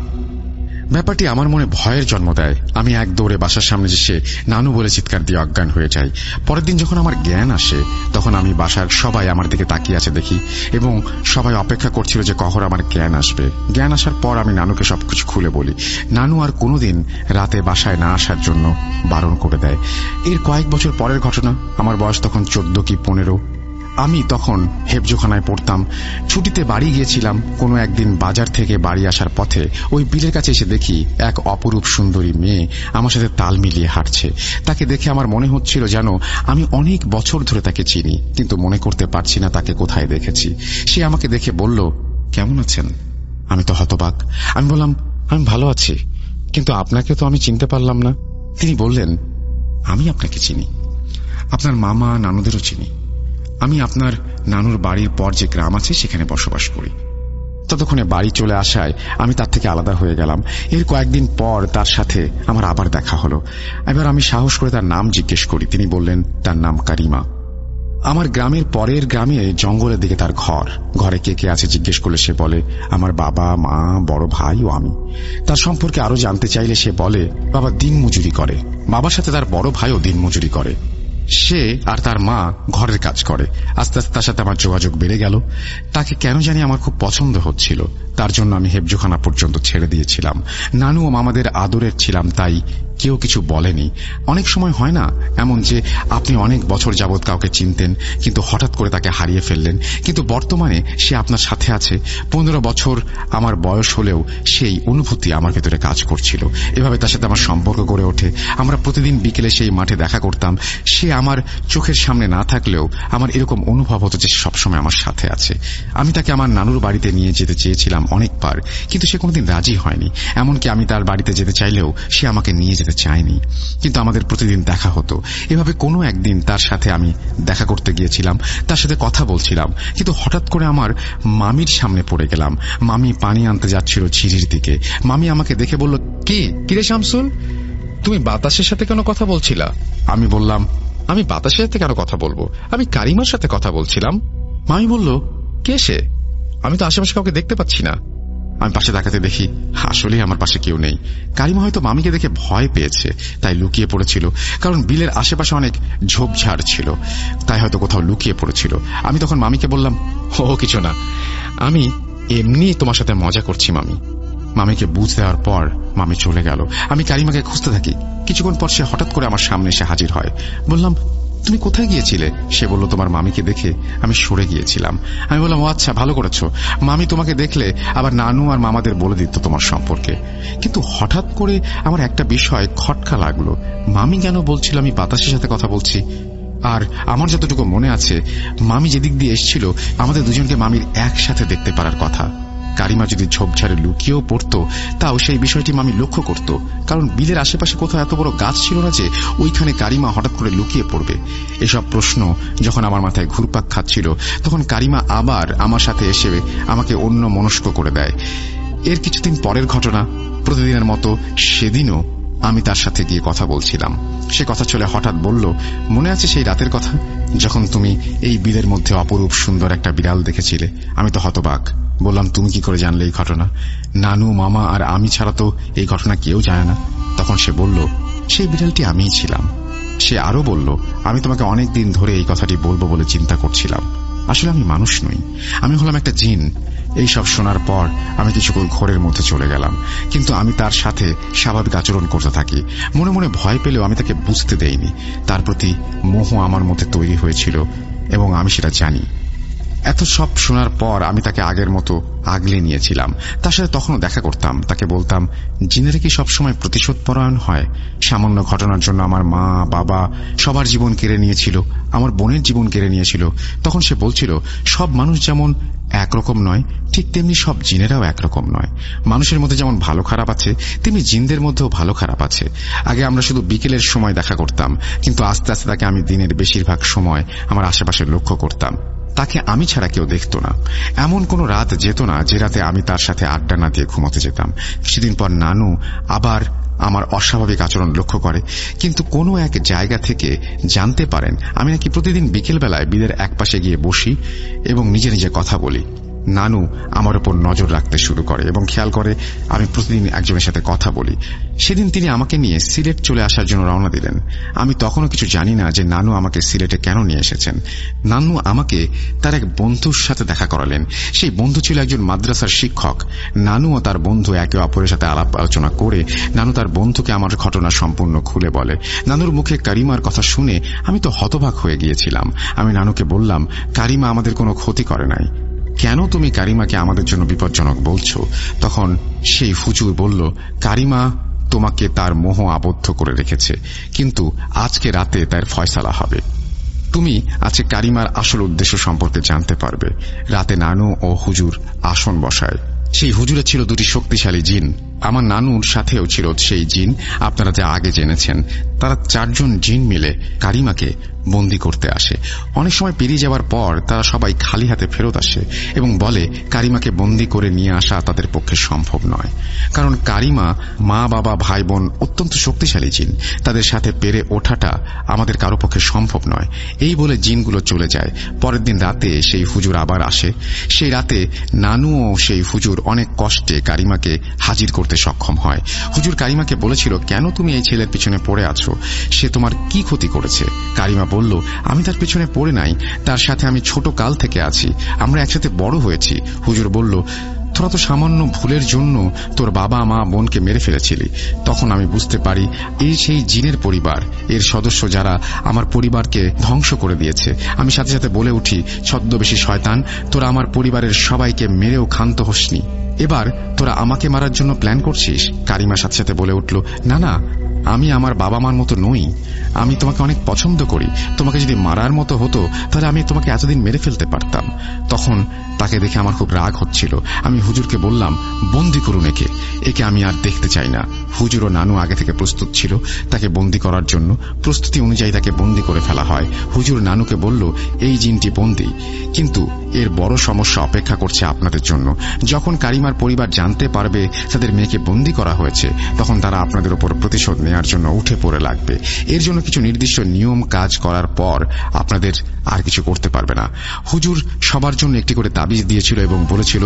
[SPEAKER 1] ব্যাপারটি আমার মনে ভয়ের জন্ম দেয়। আমি এক দৌড়ে বাসার সামনে এসে নানু বলে চিৎকার দিয়ে অজ্ঞান হয়ে যাই। পরের দিন যখন আমার জ্ঞান আসে তখন আমি বাসার সবাই আমার দিকে তাকিয়ে আছে দেখি এবং সবাই অপেক্ষা করছিল যে কখন আমার জ্ঞান আসবে। জ্ঞান আসার পর আমি নানুকে সবকিছু খুলে বলি। নানু আর কোনোদিন রাতে বাসায় না আসার জন্য বারণ করে দেয়। এর কয়েক বছর পরের ঘটনা। আমার বয়স তখন 14 কি 15। আমি তখন হেফজোখানায় পড়তাম। ছুটিতে বাড়ি গিয়েছিলাম। কোনো একদিন বাজার থেকে বাড়ি আসার পথে ওই বিলের কাছে এসে দেখি এক অপরূপ সুন্দরী মেয়ে আমার সাথে তাল মিলিয়ে হাঁটছে। তাকে দেখে আমার মনে হচ্ছিল যেন আমি অনেক বছর ধরে তাকে চিনি, কিন্তু মনে করতে পারছি না তাকে কোথায় দেখেছি। সে আমাকে দেখে বলল, কেমন আছেন? আমি তো হতবাক। আমি বললাম, আমি ভালো আছি, কিন্তু আপনাকে তো আমি চিনতে পারলাম না। তিনি বললেন, আমি আপনাকে চিনি, আপনার মামা নানুদেরও চিনি। আমি আপনার নানুর বাড়ির পর যে গ্রাম আছে সেখানে বসবাস করি। ততক্ষণে বাড়ি চলে আসায় আমি তার থেকে আলাদা হয়ে গেলাম। এর কয়েকদিন পর তার সাথে আমার আবার দেখা হলো। এবার আমি সাহস করে তার নাম জিজ্ঞেস করি। তিনি বললেন তার নাম কারিমা। আমার গ্রামের পরের গ্রামে জঙ্গলের দিকে তার ঘর। ঘরে কে কে আছে জিজ্ঞেস করলে সে বলে, আমার বাবা, মা, বড় ভাই ও আমি। তার সম্পর্কে আরো জানতে চাইলে সে বলে, বাবা দিনমজুরি করে, বাবার সাথে তার বড় ভাইও দিনমজুরি করে। সে আর তার মা ঘরের কাজ করে। আস্তে আস্তে তার সাথে আমার যোগাযোগ বেড়ে গেল। তাকে কেন জানি আমার খুব পছন্দ হচ্ছিল। তার জন্য আমি হেফজোখানা পর্যন্ত ছেড়ে দিয়েছিলাম। নানু ও মামাদের আদরের ছিলাম, তাই কেউ কিছু বলেনি। অনেক সময় হয় না এমন যে আপনি অনেক বছর যাবৎ কাউকে চিনতেন, কিন্তু হঠাৎ করে তাকে হারিয়ে ফেললেন, কিন্তু বর্তমানে সে আপনার সাথে আছে। 15 বছর আমার বয়স হলেও সেই অনুভূতি আমার ভেতরে কাজ করছিল। এভাবে তার সাথে আমার সম্পর্ক গড়ে ওঠে। আমরা প্রতিদিন বিকেলে সেই মাঠে দেখা করতাম। সে আমার চোখের সামনে না থাকলেও আমার এরকম অনুভব হতো যে সবসময় আমার সাথে আছে। আমি তাকে আমার নানুর বাড়িতে নিয়ে যেতে চেয়েছিলাম অনেকবার, কিন্তু সে কোনোদিন রাজি হয়নি। এমনকি আমি তার বাড়িতে যেতে চাইলেও সে আমাকে নিয়ে যেতে চায়নি। কিন্তু আমাদের প্রতিদিন দেখা হতো। এভাবে কোনো একদিন তার সাথে আমি দেখা করতে গিয়েছিলাম, তার সাথে কথা বলছিলাম, কিন্তু হঠাৎ করে আমার মামির সামনে পড়ে গেলাম। মামি পানি আনতে যাচ্ছিল ঝিরির দিকে। মামি আমাকে দেখে বলল, কিরে শামসুল, তুমি বাতাসের সাথে কেন কথা বলছিলা? আমি বললাম, আমি বাতাসের সাথে কেন কথা বলবো, আমি কারিমার সাথে কথা বলছিলাম। মামি বলল, কে সে? আমি তো আশেপাশে কাউকে দেখতে পাচ্ছি না। আমি পাশে তাকাতে দেখি আসলেই আমার পাশে কেউ নেই। কারিমা হয়তো মামিকে দেখে ভয় পেয়েছে, তাই লুকিয়ে পড়েছিল। কারণ বিলের আশেপাশে অনেক ঝোপঝাড় ছিল, তাই হয়তো কোথাও লুকিয়ে পড়েছিল। আমি তখন মামিকে বললাম, ও কিছু না, আমি এমনি তোমার সাথে মজা করছি মামি। মামিকে বুঝ দেওয়ার পর মামি চলে গেল। আমি কারিমাকে খুঁজতে থাকি। কিছুক্ষণ পর সে হঠাৎ করে আমার সামনে এসে হাজির হয়। বললাম, তুমি কোথায় গিয়েছিলে? সে বলল, তোমার মামিকে দেখে আমি সরে গিয়েছিলাম। আমি বললাম, ও আচ্ছা, ভালো করেছো। মামি তোমাকে দেখলে আবার নানু আর মামাদের বলে দিত তোমার সম্পর্কে। কিন্তু হঠাৎ করে আমার একটা বিষয় খটকা লাগলো। মামি কেন বলছিল আমি বাতাসের সাথে কথা বলছি? আর আমার যতটুকু মনে আছে, মামি যেদিক দিয়ে এসেছিল আমাদের দুজনকে মামির একসাথে দেখতে পারার কথা। কারিমা যদি ঝোপঝাড়ে লুকিয়েও পড়তো, তাও সেই বিষয়টি মামি লক্ষ্য করত, কারণ বিলের আশেপাশে কোথাও এত বড় গাছ ছিল না যে ওইখানে কারিমা হঠাৎ করে লুকিয়ে পড়বে। এসব প্রশ্ন যখন আমার মাথায় ঘুরপাক খাচ্ছিল, তখন কারিমা আবার আমার সাথে এসে আমাকে অন্য মনস্ক করে দেয়। এর কিছুদিন পরের ঘটনা। প্রতিদিনের মতো সেদিনও আমি তার সাথে গিয়ে কথা বলছিলাম। সে কথা চলে হঠাৎ বলল, মনে আছে সেই রাতের কথা যখন তুমি এই বিলের মধ্যে অপরূপ সুন্দর একটা বিড়াল দেখেছিলে? আমি তো হতবাক। বললাম, তুমি কি করে জানলে এই ঘটনা? নানু, মামা আর আমি ছাড়া তো এই ঘটনা কেউ জানে না। তখন সে বলল, সেই বিড়ালটি আমিই ছিলাম। সে আরো বলল, আমি তোমাকে অনেক দিন ধরে এই কথাটি বলবো বলে চিন্তা করছিলাম। আসলে আমি মানুষ নই, আমি হলাম একটা জিন। এই সব শোনার পর আমি কিছুক্ষণ ঘোরের মধ্যে চলে গেলাম, কিন্তু আমি তার সাথে স্বাভাবিক আচরণ করতে থাকি। মনে মনে ভয় পেলেও আমি তাকে বুঝতে দেইনি। তার প্রতি মোহ আমার মধ্যে তৈরি হয়েছিল এবং আমি সেটা জানি। এত সব শোনার পর আমি তাকে আগের মতো আগলে নিয়েছিলাম। তার সাথে তখনও দেখা করতাম। তাকে বলতাম, জিনেরা কি সবসময় প্রতিশোধ পরায়ণ হয়? সামান্য ঘটনার জন্য আমার মা, বাবা সবার জীবন কেড়ে নিয়েছিল, আমার বোনের জীবন কেড়ে নিয়েছিল। তখন সে বলছিল, সব মানুষ যেমন একরকম নয়, ঠিক তেমনি সব জিনেরাও একরকম নয়। মানুষের মধ্যে যেমন ভালো খারাপ আছে, তেমনি জিনদের মধ্যেও ভালো খারাপ আছে। আগে আমরা শুধু বিকেলের সময় দেখা করতাম, কিন্তু আস্তে আস্তে তাকে আমি দিনের বেশিরভাগ সময় আমার আশেপাশে লক্ষ্য করতাম। তাকে আমি ছাড়া কেউ দেখত না। এমন কোনো রাত যেত না যে রাতে আমি তার সাথে আড্ডা না দিয়ে ঘুমাতে যেতাম। কিছুদিন পর নানু আবার আমার অস্বাভাবিক আচরণ লক্ষ্য করে, কিন্তু কোনো এক জায়গা থেকে জানতে পারেন আমি নাকি প্রতিদিন বিকেলবেলায় বিলের একপাশে গিয়ে বসি এবং নিজে নিজে কথা বলি। নানু আমার উপর নজর রাখতে শুরু করে এবং খেয়াল করে আমি প্রতিদিন একজনের সাথে কথা বলি। সেদিন তিনি আমাকে নিয়ে সিলেট চলে আসার জন্য রওনা দিলেন। আমি তখনও কিছু জানি না যে নানু আমাকে সিলেটে কেন নিয়ে এসেছেন। নানু আমাকে তার এক বন্ধুর সাথে দেখা করালেন। সেই বন্ধু ছিল একজন মাদ্রাসার শিক্ষক। নানু ও তার বন্ধু একে অপরের সাথে আলাপ আলোচনা করে নানু তার বন্ধুকে আমার ঘটনা সম্পূর্ণ খুলে বলে। নানুর মুখে কারিমার কথা শুনে আমি তো হতবাক হয়ে গিয়েছিলাম। আমি নানুকে বললাম, কারিমা আমাদের কোনো ক্ষতি করে নাই, কেন তুমি কারিমাকে আমাদের জন্য বিপজ্জনক বলছো? তখন সেই হুজুর বলল, কারিমা তোমাকে তার মোহ আবদ্ধ করে রেখেছে, কিন্তু আজকে রাতে তার ফয়সালা হবে। তুমি আজকে কারিমার আসল উদ্দেশ্য সম্পর্কে জানতে পারবে। রাতে নানু ও হুজুর আসন বসায়। সেই হুজুরে ছিল দুটি শক্তিশালী জিন। আমার নানুর সাথেও ছিল সেই জিন আপনারা যা আগে জেনেছেন। তারা 4 জন জিন মিলে কারিমাকে বন্দী করতে আসে। অনেক সময় পেরিয়ে যাওয়ার পর তারা সবাই খালি হাতে ফেরত আসে এবং বলে কারিমাকে বন্দী করে নিয়ে আসা তাদের পক্ষে সম্ভব নয়, কারণ কারিমা মা বাবা ভাই বোন অত্যন্ত শক্তিশালী জিন, তাদের সাথে পেরে ওঠাটা আমাদের কারো পক্ষে সম্ভব নয়। এই বলে জিনগুলো চলে যায়। পরের দিন রাতে সেই হুজুর আবার আসে। সেই রাতে নানু ও সেই হুজুর অনেক কষ্টে কারিমাকে হাজির করতে সক্ষম হয়। হুজুর কারিমাকে বলেছিল, কেন তুমি এই ছেলের পিছনে পড়ে আছো? সে তোমার কি ক্ষতি করেছে? কারিমা বলল, আমি তার পিছনে পড়ে নাই, তার সাথে আমি ছোট কাল থেকে আছি, আমরা একসাথে বড় হয়েছি। হুজুর বলল, তোরা তো সামান্য ভুলের জন্য তোর বাবা মা বোনকে মেরে ফেলেছিলি। তখন আমি বুঝতে পারি এই সেই জিনের পরিবার, এর সদস্য যারা আমার পরিবারকে ধ্বংস করে দিয়েছে। আমি সাথে সাথে বলে উঠি, ছদ্মবেশী শয়তান, তোরা আমার পরিবারের সবাইকে মেরেও ক্ষান্ত হসনি, এবার তোরা আমাকে মারার জন্য প্ল্যান করছিস? কারিমার সাথে সাথে বলে উঠল, না না, আমি আমার বাবা মার মতো নই, আমি তোমাকে অনেক পছন্দ করি। তোমাকে যদি মারার মতো হতো তাহলে আমি তোমাকে এতদিন মেরে ফেলতে পারতাম। তখন তাকে দেখে আমার খুব রাগ হচ্ছিল। আমি হুজুরকে বললাম, বন্দী করুন একে, একে আমি আর দেখতে চাই না। হুজুর ও নানু আগে থেকে প্রস্তুত ছিল তাকে বন্দী করার জন্য। প্রস্তুতি অনুযায়ী তাকে বন্দী করে ফেলা হয়। হুজুর নানুকে বলল, এই জিনটি বন্দী, কিন্তু এর বড় সমস্যা অপেক্ষা করছে আপনাদের জন্য। যখন কারিমার পরিবার জানতে পারবে তাদের মেয়েকে বন্দী করা হয়েছে, তখন তারা আপনাদের উপর প্রতিশোধ নেওয়ার জন্য উঠে পড়ে লাগবে। এর জন্য কিছু নির্দিষ্ট নিয়ম কাজ করার পর আপনাদের আর কিছু করতে পারবে না। হুজুর সবার জন্য একটি করে তাবিজ দিয়েছিল এবং বলেছিল,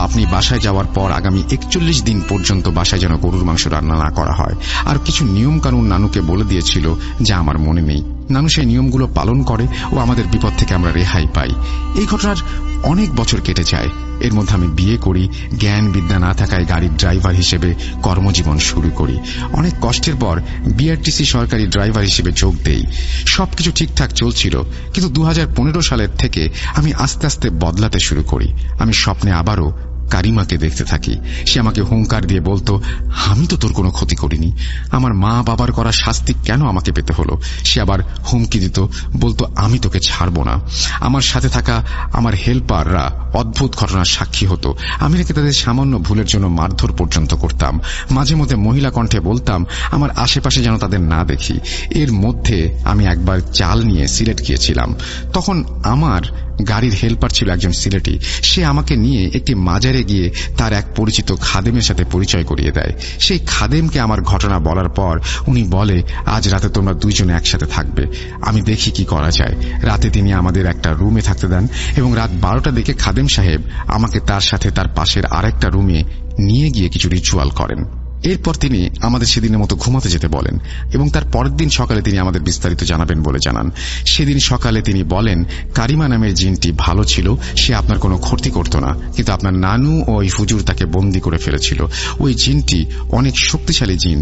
[SPEAKER 1] আপনি বাসায় যাওয়ার পর আগামী 41 দিন পর্যন্ত বাসায় যেন গরুর মাংস রান্না না করা হয়। আর কিছু নিয়ম কানুন নানুকে বলে দিয়েছিল যা আমার মনে নেই। নানু সেই নিয়মগুলো পালন করে ও আমাদের বিপদ থেকে আমরা রেহাই পাই। এই ঘটনার অনেক বছর কেটে যায়। এর মধ্যে আমি বিয়ে করি। জ্ঞান বিদ্যা না থাকায় গাড়ির ড্রাইভার হিসেবে কর্মজীবন শুরু করি। অনেক কষ্টের পর বিআরটিসি সরকারি ড্রাইভার হিসেবে যোগ দেই। সবকিছু ঠিকঠাক চলছিল, কিন্তু 2015 সালের থেকে আমি আস্তে আস্তে বদলাতে শুরু করি। আমি স্বপ্নে আবারও কারিমাকে দেখতে থাকি। সে আমাকে হুঙ্কার দিয়ে বলতো, আমি তো তোর কোনো ক্ষতি করিনি, আমার মা বাবার করা শাস্তি কেন আমাকে পেতে হলো? সে আবার হুমকি দিত, বলতো, আমি তোকে ছাড়বো না। আমার সাথে থাকা আমার হেল্পাররা অদ্ভুত ঘটনার সাক্ষী হতো। আমি নাকি তাদের সামান্য ভুলের জন্য মারধর পর্যন্ত করতাম। মাঝে মধ্যে মহিলা কণ্ঠে বলতাম, আমার আশেপাশে যেন তাদের না দেখি। এর মধ্যে আমি একবার চাল নিয়ে সিলেট গিয়েছিলাম। তখন আমার গাড়ির হেল্পার ছিল একজন সিলেটি। সে আমাকে নিয়ে একটি মাজারে গিয়ে তার এক পরিচিত খাদেমের সাথে পরিচয় করিয়ে দেয়। সেই খাদেমকে আমার ঘটনা বলার পর উনি বলে, আজ রাতে তোমরা 2 জন একসাথে থাকবে, আমি দেখি কি করা যায়। রাতে তিনি আমাদের একটা রুমে থাকতে দেন এবং রাত 12টার দিকে খাদেম সাহেব আমাকে তার সাথে তার পাশের আরেকটা রুমে নিয়ে গিয়ে কিছু রিচুয়াল করেন। এরপর তিনি আমাদের সেদিনের মতো ঘুমাতে যেতে বলেন এবং তার পরের দিন সকালে তিনি আমাদের বিস্তারিত জানাবেন বলে জানান। সেদিন সকালে তিনি বলেন, কারিমা নামের জিনটি ভালো ছিল, সে আপনার কোনো ক্ষতি করত না, কিন্তু আপনার নানু ও ওই হুজুর তাকে বন্দী করে ফেলেছিল। ওই জিনটি অনেক শক্তিশালী জিন।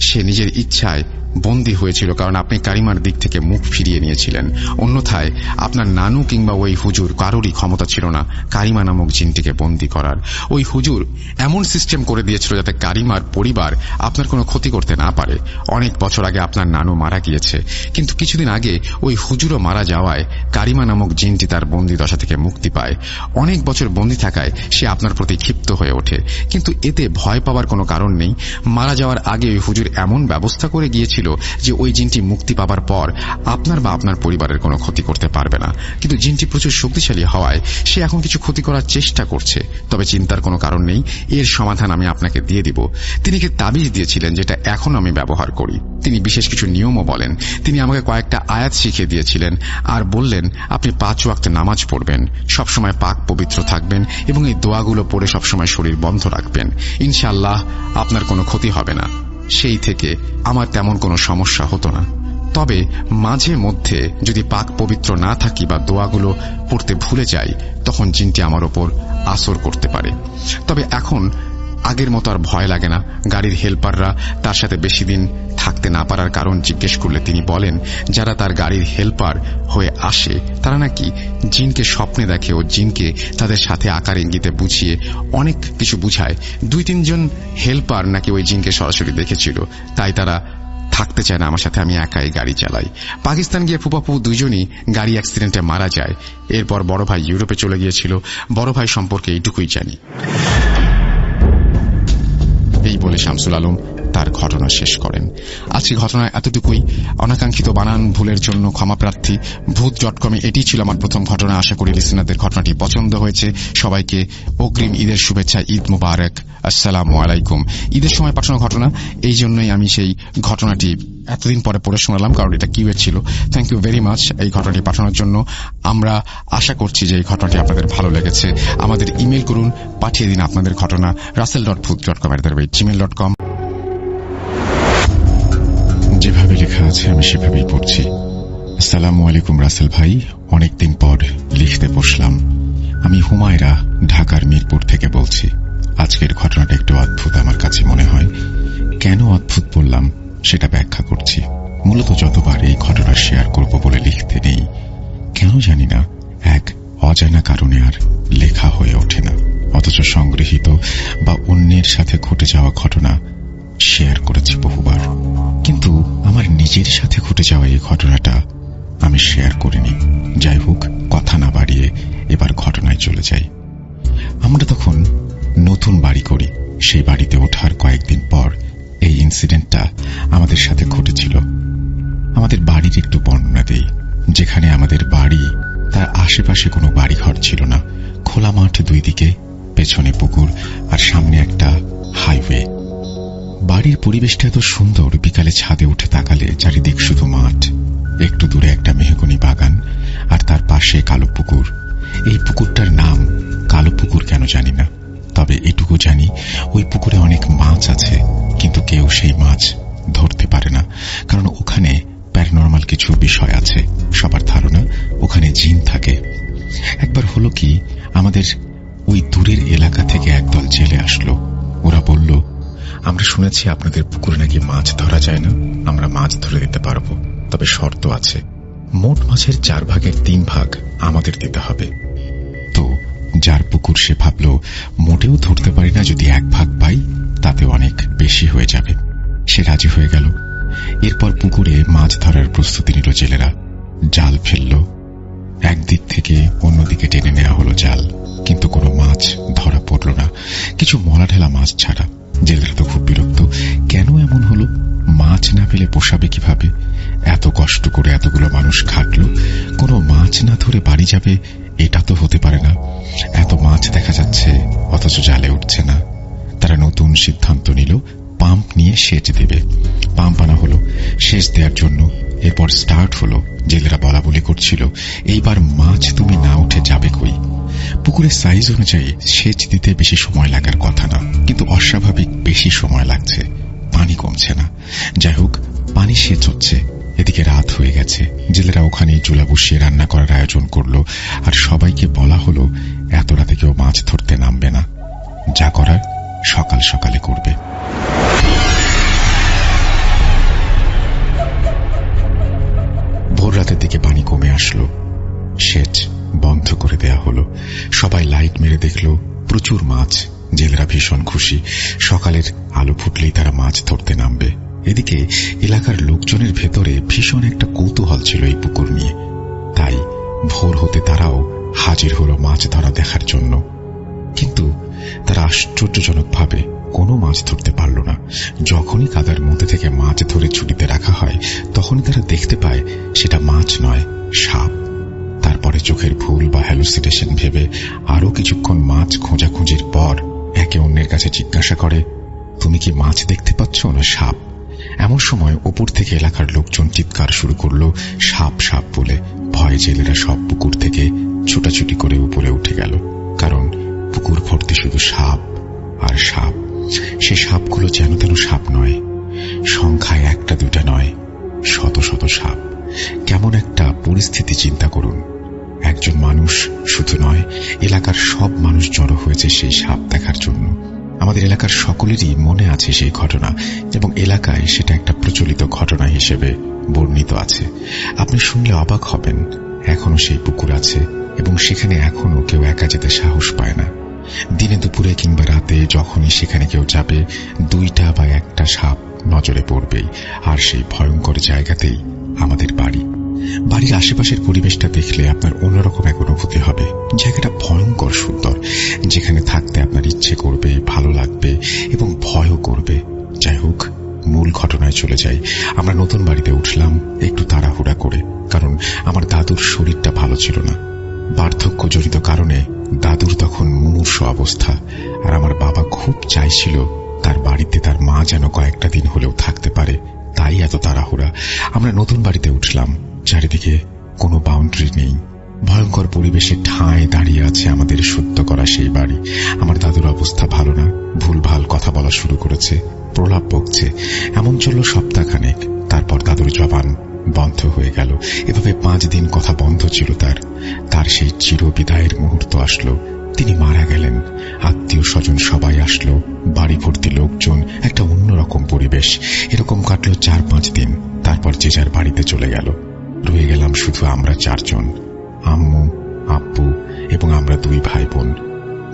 [SPEAKER 1] সে নিজের ইচ্ছায় বন্দী হয়েছিল কারণ আপনি কারিমার দিক থেকে মুখ ফিরিয়ে নিয়েছিলেন। অন্যথায় আপনার নানু কিংবা ওই হুজুর কারোরই ক্ষমতা ছিল না কারিমা নামক জিনটিকে বন্দী করার। ওই হুজুর এমন সিস্টেম করে দিয়েছিল যাতে কারিমার পরিবার আপনার কোনো ক্ষতি করতে না পারে। অনেক বছর আগে আপনার নানু মারা গিয়েছে, কিন্তু কিছুদিন আগে ওই হুজুরও মারা যাওয়ায় কারিমা নামক জিনটি তার বন্দী দশা থেকে মুক্তি পায়। অনেক বছর বন্দী থাকায় সে আপনার প্রতি ক্ষিপ্ত হয়ে ওঠে, কিন্তু এতে ভয় পাওয়ার কোনো কারণ নেই। মারা যাওয়ার আগে ওই হুজুর এমন ব্যবস্থা করে গিয়েছিল বলেছিল যে ওই জিনটি মুক্তি পাবার পর আপনার বা আপনার পরিবারের কোনো ক্ষতি করতে পারবে না, কিন্তু জিনটি প্রচুর শক্তিশালী হওয়ায় সে এখন কিছু ক্ষতি করার চেষ্টা করছে। তবে চিন্তার কোনো কারণ নেই, এর সমাধান আমি আপনাকে দিয়ে দিব। তিনি কি তাবিজ দিয়েছিলেন যেটা এখন আমি ব্যবহার করি। তিনি বিশেষ কিছু নিয়মও বলেন। তিনি আমাকে কয়েকটা আয়াত শিখিয়ে দিয়েছিলেন আর বললেন আপনি 5 ওয়াক্ত নামাজ পড়বেন, সবসময় পাক পবিত্র থাকবেন এবং এই দোয়াগুলো পড়ে সবসময় শরীর বন্ধ রাখবেন। ইনশাআল্লাহ আপনার কোনো ক্ষতি হবে না। সেই থেকে আমার তেমন কোনো সমস্যা হতো না। তবে মাঝে মধ্যে যদি পাক পবিত্র না থাকি বা দোয়াগুলো পড়তে ভুলে যাই, তখন জিনটি আমার ওপর আসর করতে পারে। তবে এখন আগের মতো আর ভয় লাগে না। গাড়ির হেল্পাররা তার সাথে বেশি দিন থাকতে না পারার কারণ জিজ্ঞেস করলে তিনি বলেন যারা তার গাড়ির হেল্পার হয়ে আসে তারা নাকি জিনকে স্বপ্নে দেখে ও জিনকে তাদের সাথে আকার ইঙ্গিতে বুঝিয়ে অনেক কিছু বুঝায়। 2-3 জন হেল্পার নাকি ওই জিনকে সরাসরি দেখেছিল, তাই তারা থাকতে চায় না আমার সাথে, আমি একাই গাড়ি চালাই। পাকিস্তান গিয়ে ফুপাপু দুজনই গাড়ি অ্যাক্সিডেন্টে মারা যায়। এরপর বড় ভাই ইউরোপে চলে গিয়েছিল। বড় ভাই সম্পর্কে এইটুকুই জানি। এই বলে শামসুল আলম তার ঘটনা শেষ করেন। আজকে ঘটনা এতটুকুই। অনাকাঙ্ক্ষিত বানান ভুলের জন্য ক্ষমা প্রার্থী। ভূত.com এটি ছিল আমার প্রথম ঘটনা। আশা করি লিসেনারদের ঘটনাটি পছন্দ হয়েছে। সবাইকে অগ্রিম ঈদের শুভেচ্ছা। ঈদ মুবারক। আসসালামু আলাইকুম। ঈদের সময় পাঠানো ঘটনা, এই জন্যই আমি সেই ঘটনাটি এতদিন পরে পড়ে শোনালাম, কারণ এটা কিউএ ছিল। থ্যাংক ইউ ভেরি মাচ এই ঘটনাটি পাঠানোর জন্য। আমরা আশা করছি যে এই ঘটনাটি আপনাদের ভালো লেগেছে। আমাদের ইমেল করুন, পাঠিয়ে দিন আপনাদের ঘটনা russell.booth.com@gmail.com। যেভাবে লেখা আছে আমি সেভাবেই পড়ছি। আসসালামু আলাইকুম রাসেল ভাই, অনেকদিন পর লিখতে বসলাম। আমি হুমায়রা ঢাকার মিরপুর থেকে বলছি। আজকের ঘটনাটা একটু অদ্ভুত আমার কাছে মনে হয়। কেন অদ্ভুত বললাম সেটা ব্যাখ্যা করছি। মূলত যতবার এই ঘটনা শেয়ার করব বলে লিখতে নেই, কেন জানি না এক অজানা কারণে আর লেখা হয়ে ওঠে না। অথচ সংগৃহীত বা অন্যের সাথে ঘটে যাওয়া ঘটনা শেয়ার করেছি বহুবার, কিন্তু আমার নিজের সাথে ঘটে যাওয়া এই ঘটনাটা আমি শেয়ার করিনি। যাই হোক, কথা না বাড়িয়ে এবার ঘটনায় চলে যাই। আমরা তখন নতুন বাড়ি করি। সেই বাড়িতে ওঠার কয়েকদিন পর এই ইনসিডেন্টটা আমাদের সাথে ঘটেছিল। আমাদের বাড়ির একটু বর্ণনা দেই। যেখানে আমাদের বাড়ি তার আশেপাশে কোনো বাড়িঘর ছিল না। খোলা মাঠ, 2 দিকে, পেছনে পুকুর আর সামনে একটা হাইওয়ে। বাড়ির পরিবেশটা এত সুন্দর, বিকালে ছাদে উঠে তাকালে চারিদিক শুধু মাঠ। একটু দূরে একটা মেহগনি বাগান আর তার পাশে কালো পুকুর। এই পুকুরটার নাম কালো পুকুর কেন জানি না, তবে এটুকু জানি ওই পুকুরে অনেক মাছ আছে, কিন্তু কেউ সেই মাছ ধরতে পারে না, কারণ ওখানে প্যারানরমাল কিছু বিষয় আছে। সবার ধারণা ওখানে জিন থাকে। একবার হলো কি, আমাদের ওই দূরের এলাকা থেকে একদল জেলে আসলো। ওরা বলল, আমরা শুনেছি আপনাদের পুকুরে নাকি মাছ ধরা যায় না, আমরা মাছ ধরে দিতে পারবো, তবে শর্ত আছে। মোট মাছের 4 ভাগের 3 ভাগ আমাদের দিতে হবে। তো যার পুকুর সে ভাবল মোটেও ধরতে পারি না, যদি 1 ভাগ পাই তাতে অনেক বেশি হয়ে যাবে। সে রাজি হয়ে গেল। এরপর পুকুরে মাছ ধরার প্রস্তুতি নিল জেলেরা। জাল ফেলল। একদিক থেকে অন্যদিকে টেনে নেওয়া হলো জাল, কিন্তু কোনো মাছ ধরা পড়ল না, কিছু মলা ঢেলা মাছ ছাড়া। জেলেরা তো খুব বিরক্ত। কেন এমন হলো? মাছ না পেলে পোষাবে কিভাবে? এত কষ্ট করে এতগুলো মানুষ খাটলো, কোনো মাছ না ধরে বাড়ি যাবে, এটা তো হতে পারে না। এত মাছ দেখা যাচ্ছে অথচ জালে উঠছে না। তারা নতুন সিদ্ধান্ত নিল, পাম্প নিয়ে সেচ দেবে। পাম্প আনা হলো সেচ দেওয়ার জন্য। এরপর স্টার্ট হলো। জেলেরা বলা বলি করছিল, এইবার মাছ তুমি না উঠে যাবে কই? পুকুরের সাইজ অনুযায়ী সেচ দিতে বেশি সময় লাগার কথা না, কিন্তু অস্বাভাবিক বেশি সময় লাগছে। পানি কমছে না। যাই হোক, পানি সেচ হচ্ছে। এদিকে রাত হয়ে গেছে। জেলেরা ওখানেই চুলা বসিয়ে রান্না করার আয়োজন করলো। আর সবাইকে বলা হলো, এত রাতে কেউ মাছ ধরতে নামবে না, যা করার সকাল সকালে করবে। ভোর রাতের দিকে পানি কমে আসলো। সেচ বন্ধ করে দেয়া হলো। সবাই লাইট মেরে দেখল প্রচুর মাছ। জেলেরা ভীষণ খুশি। সকালের আলো ফুটলেই তারা মাছ ধরতে নামবে। এদিকে এলাকার লোকজনের ভেতরে ভীষণ একটা কৌতূহল ছিল এই পুকুর নিয়ে। তাই ভোর হতে তারাও হাজির হলো মাছ ধরা দেখার জন্য। কিন্তু তারা আশ্চর্যজনকভাবে কোনো মাছ ধরতে পারল না। যখনই কাদার মধ্যে থেকে মাছ ধরে ছুটিতে রাখা হয় তখনই তারা দেখতে পায় সেটা মাছ নয়, সাপ। তারপরে চোখের ভুল বা হ্যালুসিনেশন ভেবে আরো কিছুক্ষণ মাছ খোঁজাখুঁজির পর একে অন্যের কাছে জিজ্ঞাসা করে, তুমি কি মাছ দেখতে পাচ্ছ না সাপ? এমন সময় উপর থেকে এলাকার লোকজন চিৎকার শুরু করলো, সাপ সাপ বলে। ভয়ে জেলেরা সব পুকুর থেকে ছুটাছুটি করে উপরে উঠে গেল, কারণ পুকুর ভর্তি শুধু সাপ আর সাপ। সে সাপগুলো যেন তেন সাপ নয়, সংখ্যায় একটা দুটা নয়, শত শত সাপ। কেমন একটা পরিস্থিতি চিন্তা করুন। একজন মানুষ শুধু নয়, এলাকার সব মানুষ জড়ো হয়েছে সেই সাপ দেখার জন্য। আমাদের এলাকার সকলেরই মনে আছে সেই ঘটনা, এবং এলাকায় সেটা একটা প্রচলিত ঘটনা হিসেবে বর্ণিত আছে। আপনি শুনলে অবাক হবেন, এখনো সেই পুকুর আছে এবং সেখানে এখনো কেউ একা যেতে সাহস পায় না। দিনে দুপুরে কিংবা রাতে যখনই সেখানে কেউ যাবে, দুইটা বা একটা সাপ নজরে পড়বেই। আর সেই ভয়ঙ্কর জায়গাতেই আমাদের বাড়ি। বাড়ির আশেপাশের পরিবেশটা দেখলে আপনার অন্যরকম এক অনুভূতি হবে। জায়গাটা ভয়ঙ্কর সুন্দর, যেখানে থাকতে আপনার ইচ্ছে করবে, ভালো লাগবে এবং ভয়ও করবে। যাই হোক, মূল ঘটনায় চলে যাই। আমরা নতুন বাড়িতে উঠলাম একটু তাড়াহুড়া করে, কারণ আমার দাদুর শরীরটা ভালো ছিল না। বার্ধক্যজনিত কারণে দাদুর তখন মুমূর্ষু অবস্থা, আর আমার বাবা খুব চাইছিল তার বাড়িতে তার মা যেন কয়েকটা দিন হলেও থাকতে পারে। তাই এত তাড়াহুড়া। আমরা নতুন বাড়িতে উঠলাম, চারিদিকে কোনো বাউন্ডারি নেই। ভয়ঙ্কর পরিবেশে ঠায় দাঁড়িয়ে আছে আমাদের সদ্য করা সেই বাড়ি। আমার দাদুর অবস্থা ভালো না, ভুলভাল কথা বলা শুরু করেছে, প্রলাপ বকছে। এমন চলল সপ্তাহখানেক। তারপর দাদুর জবান বন্ধ হয়ে গেল। এভাবে 5 দিন কথা বন্ধ ছিল তার সেই চিরবিদায়ের মুহূর্ত আসলো। তিনি মারা গেলেন। আত্মীয় স্বজন সবাই আসলো, বাড়ি ভর্তি লোকজন, একটা অন্যরকম পরিবেশ। এরকম কাটলো 4-5 দিন। তারপর যে যার বাড়িতে চলে গেল। রয়ে গেলাম শুধু আমরা 4 জন, আম্মু, আব্বু এবং আমরা 2 ভাই বোন।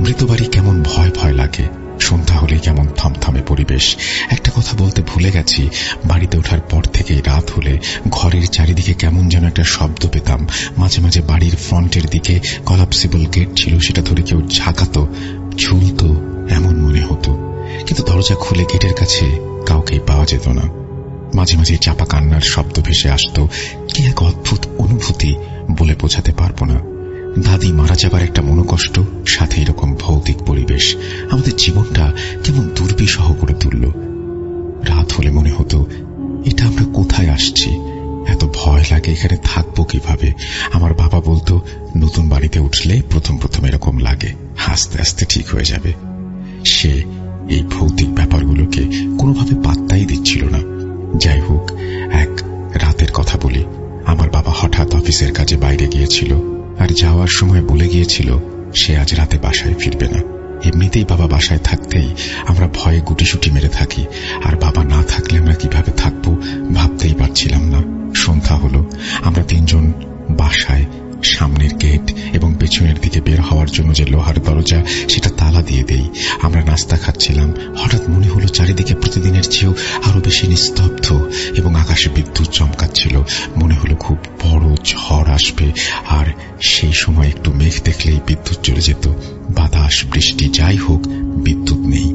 [SPEAKER 1] মৃত বাড়ি কেমন ভয় ভয় লাগে। সন্ধ্যা হলে কেমন থমথমে পরিবেশ। একটা কথা বলতে ভুলে গেছি, বাড়িতে ওঠার পর থেকেই রাত হলে ঘরের চারিদিকে কেমন যেন একটা শব্দ পেতাম। মাঝে মাঝে বাড়ির ফ্রন্টের দিকে কলাপসিবল গেট ছিল, সেটা ধরে কেউ ঝাঁকাতো, ঝুলতো এমন মনে হতো। কিন্তু দরজা খুলে গেটের কাছে কাউকেই পাওয়া যেত না। মাঝে মাঝে চাপা কান্নার শব্দ ভেসে আসতো। কি এক অদ্ভুত অনুভূতি, বলে বোঝাতে পারবো না। দাদি মারা যাবার একটা মনোকষ্ট, সাথে এরকম ভৌতিক পরিবেশ আমাদের জীবনটা কেমন দুর্বিষহ করে তুলল। রাত হলে মনে হতো, এটা আমরা কোথায় আসছি? এত ভয় লাগে, এখানে থাকবো কিভাবে? আমার বাবা বলতো, নতুন বাড়িতে উঠলে প্রথম প্রথম এরকম লাগে, আস্তে আস্তে ঠিক হয়ে যাবে। সে এই ভৌতিক ব্যাপারগুলোকে কোনোভাবে পাত্তাই দিচ্ছিল না। যাই হোক, এক রাতের কথা বলি। আমার বাবা হঠাৎ অফিসের কাজে বাইরে গিয়েছিল, আর যাওয়ার সময় বলে গিয়েছিল সে আজ রাতে বাসায় ফিরবে না। এমনিতেই বাবা বাসায় থাকতেই আমরা ভয়ে গুটিসুটি মেরে থাকি, আর বাবা না থাকলে আমরা কিভাবে থাকবো ভাবতেই পারছিলাম না। সন্ধ্যা হলো, আমরা 3 জন বাসায়। সামনের গেট এবং পেছনের দিকে বের হওয়ার জন্য যে লোহার দরজা, সেটা তালা দিয়ে দেই। আমরা নাস্তা খাচ্ছিলাম, হঠাৎ মনে হলো চারিদিকে প্রতিদিনের চেয়েও আরো বেশি নিস্তব্ধ এবং আকাশে বিদ্যুৎ চমকাচ্ছিল। মনে হলো খুব বড় ঝড় আসবে, আর সেই সময় একটু মেঘ দেখলেই বিদ্যুৎ চলে যেত। বাতাস, বৃষ্টি যাই হোক, বিদ্যুৎ নেই।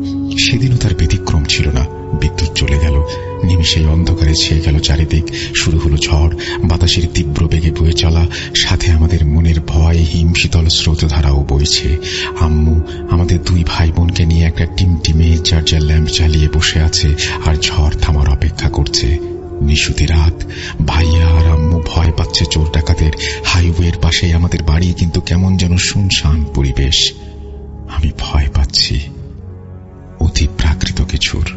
[SPEAKER 1] সেদিনও তার ব্যতিক্রম ছিল না। বিদ্যুৎ চলে গেল, নিমিষেই অন্ধকারে ছেয়ে গেল চারিদিক। শুরু হলো ঝড়, বাতাসের তীব্র বেগে বয়ে চলা, সাথে আমাদের মনের ভয় হিমশীতল স্রোতধারাও বইছে। আম্মু আমাদের 2 ভাই বোনকে নিয়ে একটা টিমটিমে চার্জার ল্যাম্প জ্বালিয়ে বসে আছে, আর ঝড় থামার অপেক্ষা করছে। নিশুতি রাত, ভাইয়া আর আম্মু ভয় পাচ্ছে চোর ডাকাতের। হাইওয়ের পাশে আমাদের বাড়ি, কিন্তু কেমন যেন শুনশান পরিবেশ। আমি ভয় পাচ্ছি অতি প্রাকৃত কিছুর।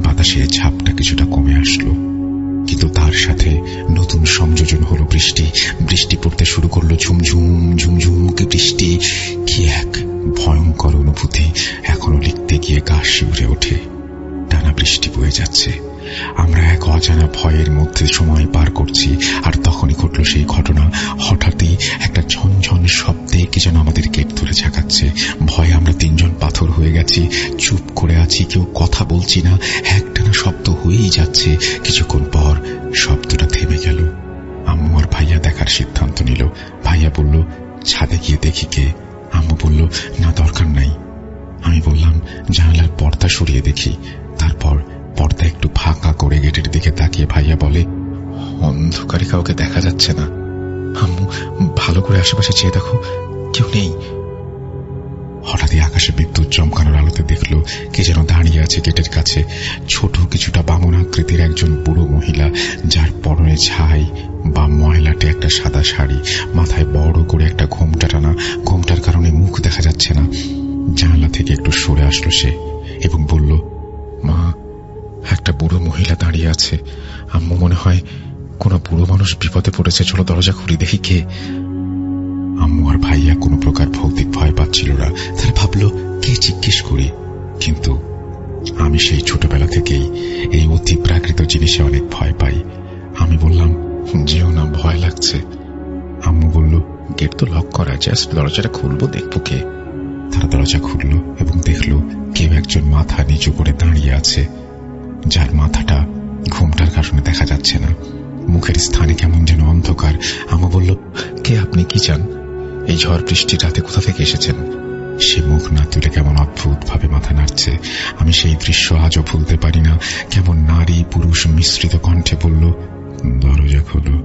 [SPEAKER 1] বাতাসের ঝাপটা কিছুটা কমে আসলো, কিন্তু তার সাথে নতুন সংযোজন হলো বৃষ্টি। বৃষ্টি পড়তে শুরু করলো, ঝুমঝুম ঝুমঝুম বৃষ্টি। কি এক ভয়ঙ্কর অনুভূতি! এখনো লিখতে গিয়ে গা শিউরে ওঠে। টানা বৃষ্টি বয়ে যাচ্ছে, আমরা এক অজানা ভয়ের মধ্যে সময় পার করছি। আর তখনই ঘটল সেই ঘটনা। হঠাৎই একটা ঝনঝন শব্দে কি যেন আমাদের গেট ধরে ঝাঁকাচ্ছে। ভয়ে আমরা 3 জন পাথর হয়ে গেছি, চুপ করে আছি, কেউ কথা বলছি না। একটানা শব্দ হয়েই যাচ্ছে। কিছুক্ষণ পর শব্দটা থেমে গেল। আম্মু আর ভাইয়া দেখার সিদ্ধান্ত নিল। ভাইয়া বলল, ছাদে গিয়ে দেখি কে। আম্মু বলল, না, দরকার নাই। আমি বললাম, জানালার পর্দা সরিয়ে দেখি। তারপর পর্দা একটু ফাঁকা করে গেটের দিকে তাকিয়ে ভাইয়া বলে, অন্ধকারে কাউকে দেখা যাচ্ছে না। আম্মু, ভালো করে আশেপাশে চেয়ে দেখো, কেউ নেই। হঠাৎই আকাশে বিদ্যুৎ চমকানোর আলোতে দেখলো কে যেন দাঁড়িয়ে আছে গেটের কাছে। ছোট কিছুটা বামন আকৃতির একজন বুড়ো মহিলা, যার পরনে ছাই বা ময়লাটে একটা সাদা শাড়ি, মাথায় বড় করে একটা ঘোমটা টানা। ঘোমটার কারণে মুখ দেখা যাচ্ছে না। জানলা থেকে একটু সরে আসলো সে এবং বলল, মা, একটা বুড়ো মহিলা দাঁড়িয়ে আছে। আম্মু, মনে হয় কোনো বুড়ো মানুষ বিপদে পড়েছে, চলো দরজা খুলি দেখি কে। আম্মু আর ভাইয়া কোনো প্রকার ভৌতিক ভয় পাচ্ছিল না। তারা ভাবল কে জিজ্ঞেস করি, কিন্তু আমি সেই ছোটবেলা থেকেই এই অতি প্রাকৃত জিনিসে অনেক ভয় পাই। আমি বললাম, যেও না, ভয় লাগছে। আম্মু বলল, গেট তো লক করা, জাস্ট দরজাটা খুলবো, দেখবো কে। তারা দরজা খুলল এবং দেখল কেউ একজন মাথা নিচু করে দাঁড়িয়ে আছে, যার মাথাটা ঘোমটার কারণে দেখা যাচ্ছে না। মুখের স্থানে কেমন যেন অন্ধকার। আম্মু বলল, কে আপনি, কি চান? এই ঝড় বৃষ্টির রাতে কোথা থেকে এসেছেন? সে মুখ না তুলে কেমন অদ্ভুত ভাবে মাথা নাড়ছে। আমি সেই দৃশ্য আজও ভুলতে পারি না। কেমন নারী পুরুষ মিশ্রিত কণ্ঠে বলল, দরজা খোলো,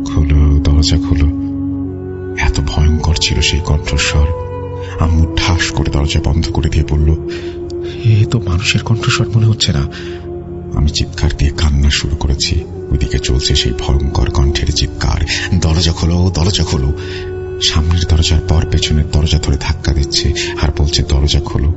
[SPEAKER 1] খোলো, দরজা খোলো। এত ভয়ঙ্কর ছিল সেই কণ্ঠস্বর। আম্মু ঠাস করে দরজা বন্ধ করে দিয়ে বলল, এ তো মানুষের কণ্ঠস্বর মনে হচ্ছে না। আমি চিৎকার দিয়ে কান্না শুরু করেছি। ওইদিকে চলছে সেই ভয়ঙ্কর কণ্ঠের চিৎকার, দরজা খোলো, দরজা খোলো। সামনের দরজার পর পেছনের দরজা ধরে ধাক্কা দিচ্ছে আর বলছে, দরজা খোলো।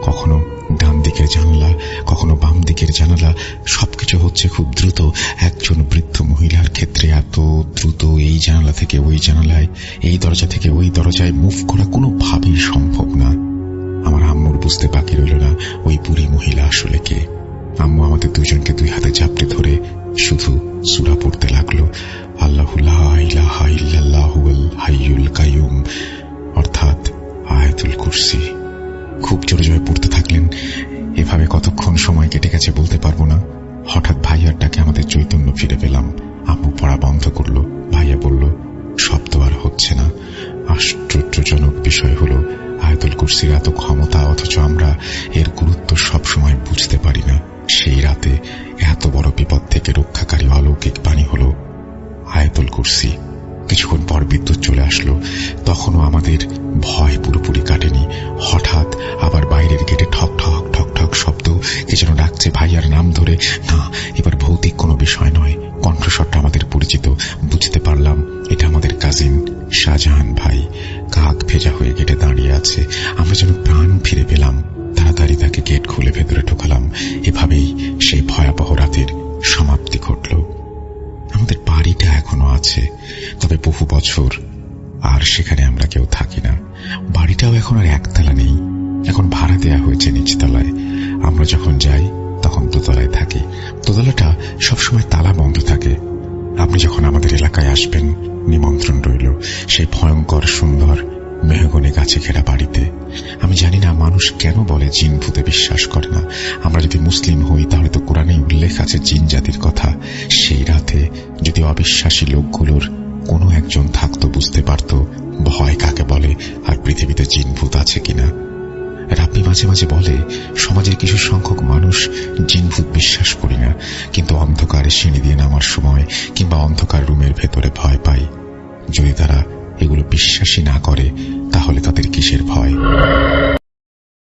[SPEAKER 1] কখনো ডান দিকের জানালা, কখনো বাম দিকের জানালা, সবকিছু হচ্ছে খুব দ্রুত। একজন বৃদ্ধ মহিলার ক্ষেত্রে এত দ্রুত এই জানালা থেকে ওই জানালায়, এই দরজা থেকে ওই দরজায় মুভ করা কোনোভাবেই সম্ভব না। আমার আম্মুর বুঝতে বাকি রইল না ওই বুড়ি মহিলা আসলে কে। আম্মু আমাদের দুজনকে দুই হাতে চাপড়ে ধরে শুধু সূরা পড়তে লাগলো, আল্লাহু লা ইলাহা ইল্লাল্লাহুল হাইয়ুল কাইয়ুম, অর্থাৎ আয়াতুল কুরসি। খুব জোরে জোরে পড়তে থাকলেন। এভাবে কতক্ষণ সময় কেটে গেছে বলতে পারবো না। হঠাৎ ভাইয়ার ডাকে আমাদের চৈতন্য ফিরে পেলাম। আম্মু পড়া বন্ধ করলো। ভাইয়া বলল, শব্দ আর হচ্ছে না। আশ্চর্যজনক বিষয় হলো, আয়াতুল কুরসির এত ক্ষমতা, অথচ আমরা এর গুরুত্ব সবসময় বুঝতে পারি না। সেই রাতে এত বড় বিপদ থেকে রক্ষাকারী অলৌকিক বাণী হলো আয়াতুল কুরসি। কিছুক্ষণ পর বিদ্যুৎ চলে আসলো। তখনও আমাদের ভয় পুরোপুরি কাটেনি। হঠাৎ আবার বাইরের গেটে ঠক ঠক ঠক ঠক শব্দ, কে যেন ডাকছে ভাইয়ার নাম ধরে। না, এবার ভৌতিক কোনো বিষয় নয়। কণ্ঠস্বরটা আমাদের পরিচিত। বুঝতে পারলাম এটা আমাদের কাজিন শাহজাহান ভাই। কাক ভেজা হয়ে গেটে দাঁড়িয়ে আছে। আমরা যেন প্রাণ ফিরে পেলাম। তাড়াতাড়ি তাকে গেট খুলে ভেতরে ঢোকালাম। এভাবেই সেই ভয়াবহ রাতের সমাপ্তি ঘটল। আমাদের বাড়িটা এখনো আছে, তবে বহু বছর আর সেখানে আমরা কেউ থাকি না। বাড়িটাও এখন আর একতলা নেই, এখন ভাড়া দেয়া হয়েছে নিচতলায়। আমরা যখন যাই তখন দোতলায় থাকি। দোতলাটা সবসময় তালা বন্ধ থাকে। আপনি যখন আমাদের এলাকায় আসবেন, নিমন্ত্রণ রইল সেই ভয়ঙ্কর সুন্দর মেহগনি গাছে ঘেরা বাড়িতে। আমি জানি না মানুষ কেন বলে জিন ভূতে বিশ্বাস করে না। আমরা যদি মুসলিম হই তাহলে তো কোরআনে উল্লেখ আছে জিন জাতির কথা। সেই রাতে যদি অবিশ্বাসী লোকগুলোর কোনো একজন থাকতো, বুঝতে পারত ভয় কাকে বলে আর পৃথিবীতে জিন ভূত আছে কিনা। রাব্বি মাঝে মাঝে বলে, সমাজের কিছু সংখ্যক মানুষ জিন ভূত বিশ্বাস করি না, কিন্তু অন্ধকারে সিঁড়ি দিয়ে নামার সময় কিংবা অন্ধকার রুমের ভেতরে ভয় পাই। যদি তারা এগুলো বিশ্বাসই না করে তাহলে তাদের কিসের ভয়?